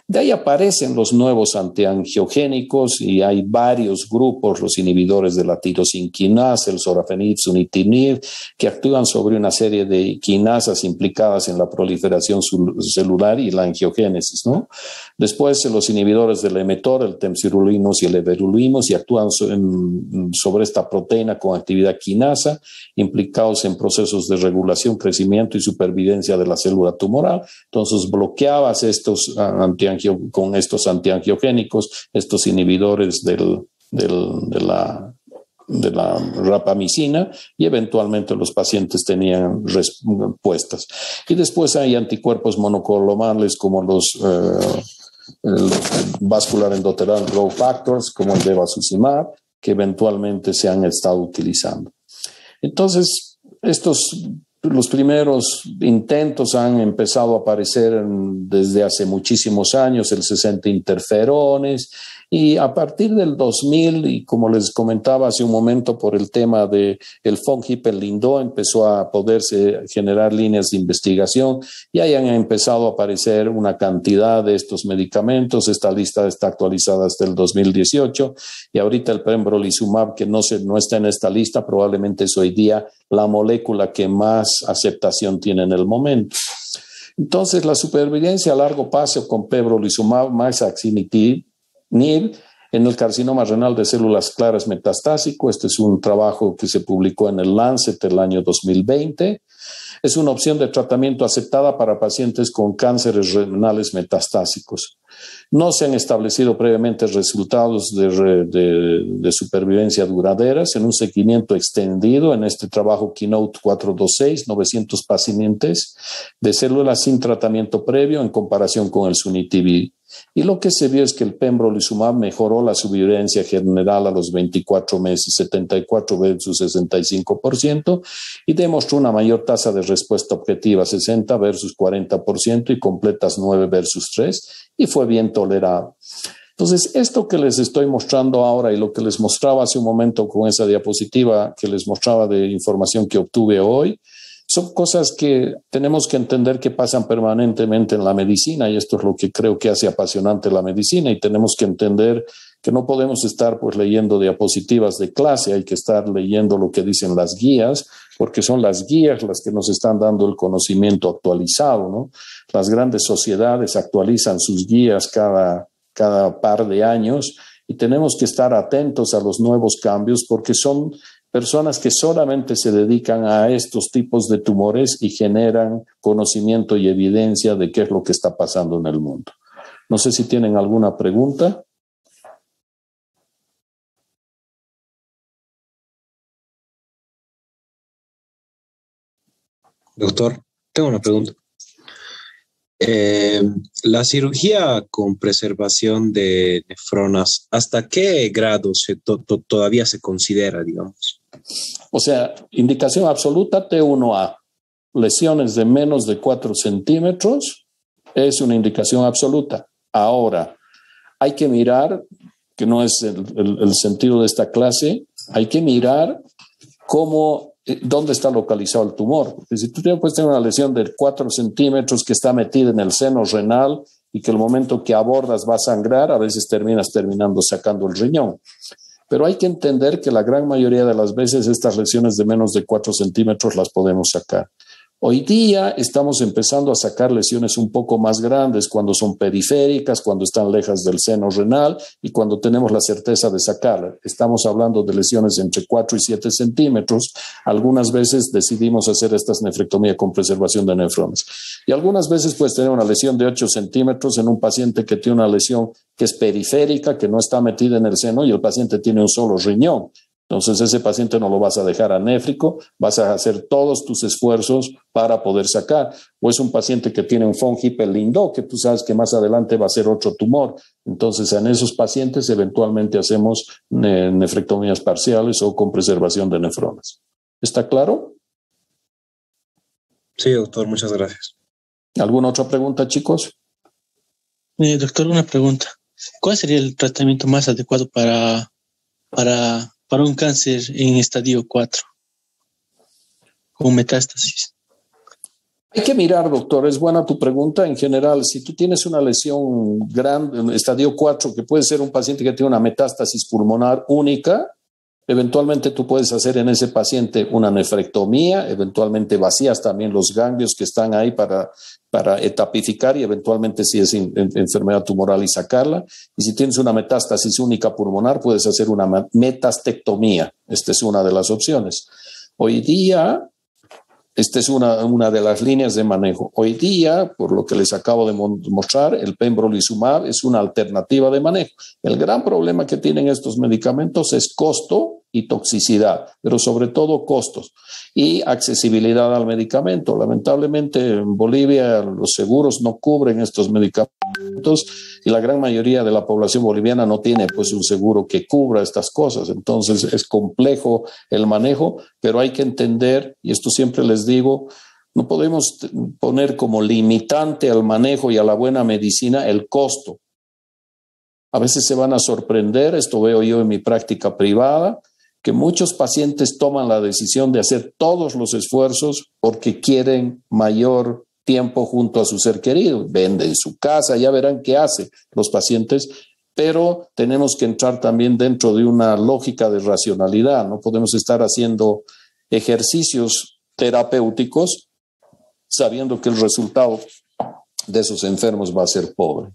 De ahí aparecen los nuevos antiangiogénicos y hay varios grupos, los inhibidores de la tirosin quinasa, el sorafenib, sunitinib, que actúan sobre una serie de quinasas implicadas en la proliferación celular y la angiogénesis, ¿no? Después los inhibidores del mTOR, el temsirolimus y el everolimus, y actúan sobre esta proteína con actividad quinasa, implicados en procesos de regulación, crecimiento y supervivencia de la célula tumoral. Entonces bloqueabas estos con estos antiangiogénicos, estos inhibidores de la rapamicina, y eventualmente los pacientes tenían respuestas. Y después hay anticuerpos monoclonales como el vascular endothelial growth factors, como el bevacizumab, que eventualmente se han estado utilizando. Entonces, los primeros intentos han empezado a aparecer desde hace muchísimos años, el 60 interferones, y a partir del 2000, y como les comentaba hace un momento por el tema del Fong-Hippel-Lindau, empezó a poderse generar líneas de investigación y hayan empezado a aparecer una cantidad de estos medicamentos. Esta lista está actualizada hasta el 2018 y ahorita el pembrolizumab, que no está en esta lista, probablemente es hoy día la molécula que más aceptación tiene en el momento. Entonces, la supervivencia a largo plazo con pembrolizumab más axitinib en el carcinoma renal de células claras metastásico. Este es un trabajo que se publicó en el Lancet el año 2020. Es una opción de tratamiento aceptada para pacientes con cánceres renales metastásicos. No se han establecido previamente resultados de supervivencia duraderas. En un seguimiento extendido en este trabajo Keynote 426, 900 pacientes de células sin tratamiento previo en comparación con el sunitinib. Y lo que se vio es que el pembrolizumab mejoró la supervivencia general a los 24 meses, 74 versus 65%, y demostró una mayor tasa de respuesta objetiva, 60 versus 40%, y completas 9 versus 3, y fue bien tolerado. Entonces, esto que les estoy mostrando ahora y lo que les mostraba hace un momento con esa diapositiva que les mostraba de información que obtuve hoy, son cosas que tenemos que entender que pasan permanentemente en la medicina, y esto es lo que creo que hace apasionante la medicina, y tenemos que entender que no podemos estar pues leyendo diapositivas de clase, hay que estar leyendo lo que dicen las guías, porque son las guías las que nos están dando el conocimiento actualizado, ¿no? Las grandes sociedades actualizan sus guías cada par de años, y tenemos que estar atentos a los nuevos cambios, porque son personas que solamente se dedican a estos tipos de tumores y generan conocimiento y evidencia de qué es lo que está pasando en el mundo. No sé si tienen alguna pregunta. Doctor, tengo una pregunta. La cirugía con preservación de nefronas, ¿hasta qué grado todavía se considera, digamos? O sea, indicación absoluta T1A. Lesiones de menos de 4 centímetros es una indicación absoluta. Ahora, hay que mirar, que no es el sentido de esta clase, hay que mirar dónde está localizado el tumor. Porque si tú puedes tener una lesión de 4 centímetros que está metida en el seno renal y que el momento que abordas va a sangrar, a veces terminando sacando el riñón. Pero hay que entender que la gran mayoría de las veces estas lesiones de menos de 4 centímetros las podemos sacar. Hoy día estamos empezando a sacar lesiones un poco más grandes cuando son periféricas, cuando están lejas del seno renal y cuando tenemos la certeza de sacarla. Estamos hablando de lesiones entre 4 y 7 centímetros. Algunas veces decidimos hacer estas nefrectomías con preservación de nefrones. Y algunas veces puedes tener una lesión de 8 centímetros en un paciente que tiene una lesión que es periférica, que no está metida en el seno y el paciente tiene un solo riñón. Entonces ese paciente no lo vas a dejar anéfrico, vas a hacer todos tus esfuerzos para poder sacar. O es un paciente que tiene un Fong-Hippel-Lindau, que tú sabes que más adelante va a ser otro tumor. Entonces en esos pacientes eventualmente hacemos nefrectomías parciales o con preservación de nefronas. ¿Está claro? Sí, doctor, muchas gracias. ¿Alguna otra pregunta, chicos? Doctor, una pregunta. ¿Cuál sería el tratamiento más adecuado para un cáncer en estadio 4? con metástasis? Hay que mirar, doctor, es buena tu pregunta. En general, si tú tienes una lesión grande, en estadio 4, que puede ser un paciente que tiene una metástasis pulmonar única, eventualmente tú puedes hacer en ese paciente una nefrectomía, eventualmente vacías también los ganglios que están ahí para etapificar y eventualmente si es enfermedad tumoral y sacarla. Y si tienes una metástasis única pulmonar, puedes hacer una metastectomía. Esta es una de las opciones. Hoy día, esta es una de las líneas de manejo. Hoy día, por lo que les acabo de mostrar, el pembrolizumab es una alternativa de manejo. El gran problema que tienen estos medicamentos es costo y toxicidad, pero sobre todo costos y accesibilidad al medicamento. Lamentablemente en Bolivia los seguros no cubren estos medicamentos y la gran mayoría de la población boliviana no tiene pues un seguro que cubra estas cosas. Entonces es complejo el manejo, pero hay que entender, y esto siempre les digo, no podemos poner como limitante al manejo y a la buena medicina el costo. A veces se van a sorprender, esto veo yo en mi práctica privada, que muchos pacientes toman la decisión de hacer todos los esfuerzos porque quieren mayor tiempo junto a su ser querido. Venden su casa, ya verán qué hacen los pacientes, pero tenemos que entrar también dentro de una lógica de racionalidad. No podemos estar haciendo ejercicios terapéuticos sabiendo que el resultado de esos enfermos va a ser pobre.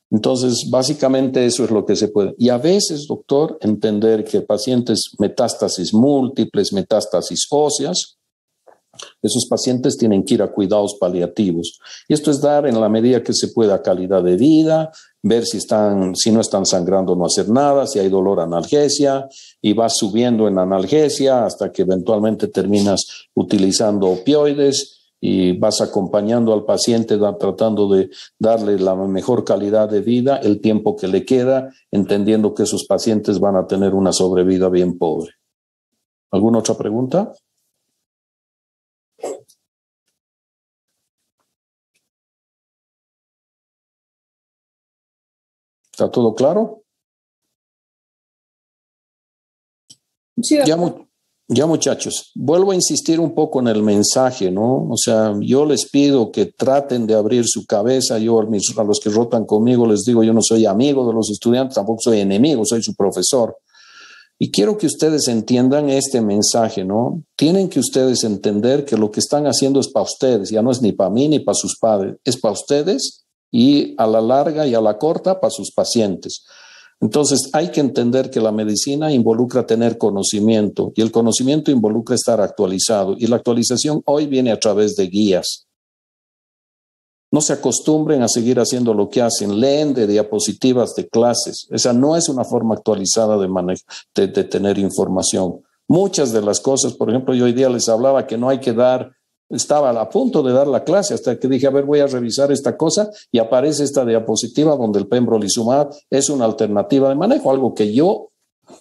Entonces, básicamente eso es lo que se puede. Y a veces, doctor, entender que pacientes metástasis múltiples, metástasis óseas, esos pacientes tienen que ir a cuidados paliativos. Y esto es dar en la medida que se pueda calidad de vida, ver si no están sangrando, no hacer nada, si hay dolor, analgesia, y vas subiendo en analgesia hasta que eventualmente terminas utilizando opioides y vas acompañando al paciente tratando de darle la mejor calidad de vida, el tiempo que le queda, entendiendo que esos pacientes van a tener una sobrevida bien pobre. ¿Alguna otra pregunta? ¿Está todo claro? Sí. Ya muchachos, vuelvo a insistir un poco en el mensaje, ¿no? O sea, yo les pido que traten de abrir su cabeza. Yo a los que rotan conmigo les digo, yo no soy amigo de los estudiantes, tampoco soy enemigo, soy su profesor. Y quiero que ustedes entiendan este mensaje, ¿no? Tienen que ustedes entender que lo que están haciendo es para ustedes, ya no es ni para mí ni para sus padres, es para ustedes y a la larga y a la corta para sus pacientes. Entonces hay que entender que la medicina involucra tener conocimiento y el conocimiento involucra estar actualizado y la actualización hoy viene a través de guías. No se acostumbren a seguir haciendo lo que hacen, leen de diapositivas de clases. Esa no es una forma actualizada de tener información. Muchas de las cosas, por ejemplo, yo hoy día les hablaba que no hay que estaba a punto de dar la clase hasta que dije, a ver, voy a revisar esta cosa y aparece esta diapositiva donde el pembrolizumab es una alternativa de manejo, algo que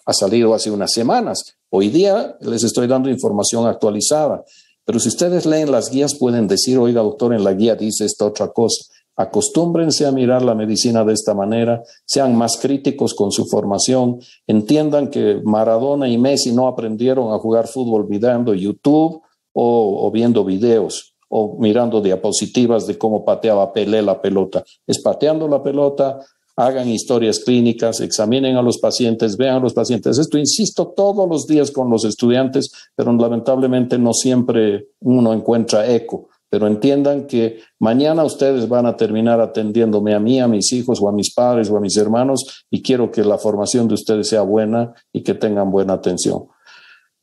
ha salido hace unas semanas. Hoy día les estoy dando información actualizada, pero si ustedes leen las guías pueden decir, oiga doctor, en la guía dice esta otra cosa. Acostúmbrense a mirar la medicina de esta manera, sean más críticos con su formación, entiendan que Maradona y Messi no aprendieron a jugar fútbol mirando YouTube o viendo videos o mirando diapositivas de cómo pateaba Pelé la pelota. Es pateando la pelota, hagan historias clínicas, examinen a los pacientes, vean a los pacientes. Esto insisto todos los días con los estudiantes, pero lamentablemente no siempre uno encuentra eco. Pero entiendan que mañana ustedes van a terminar atendiéndome a mí, a mis hijos o a mis padres o a mis hermanos y quiero que la formación de ustedes sea buena y que tengan buena atención.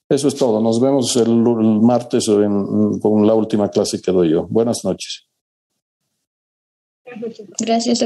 Eso es todo. Nos vemos el martes con la última clase que doy yo. Buenas noches. Gracias.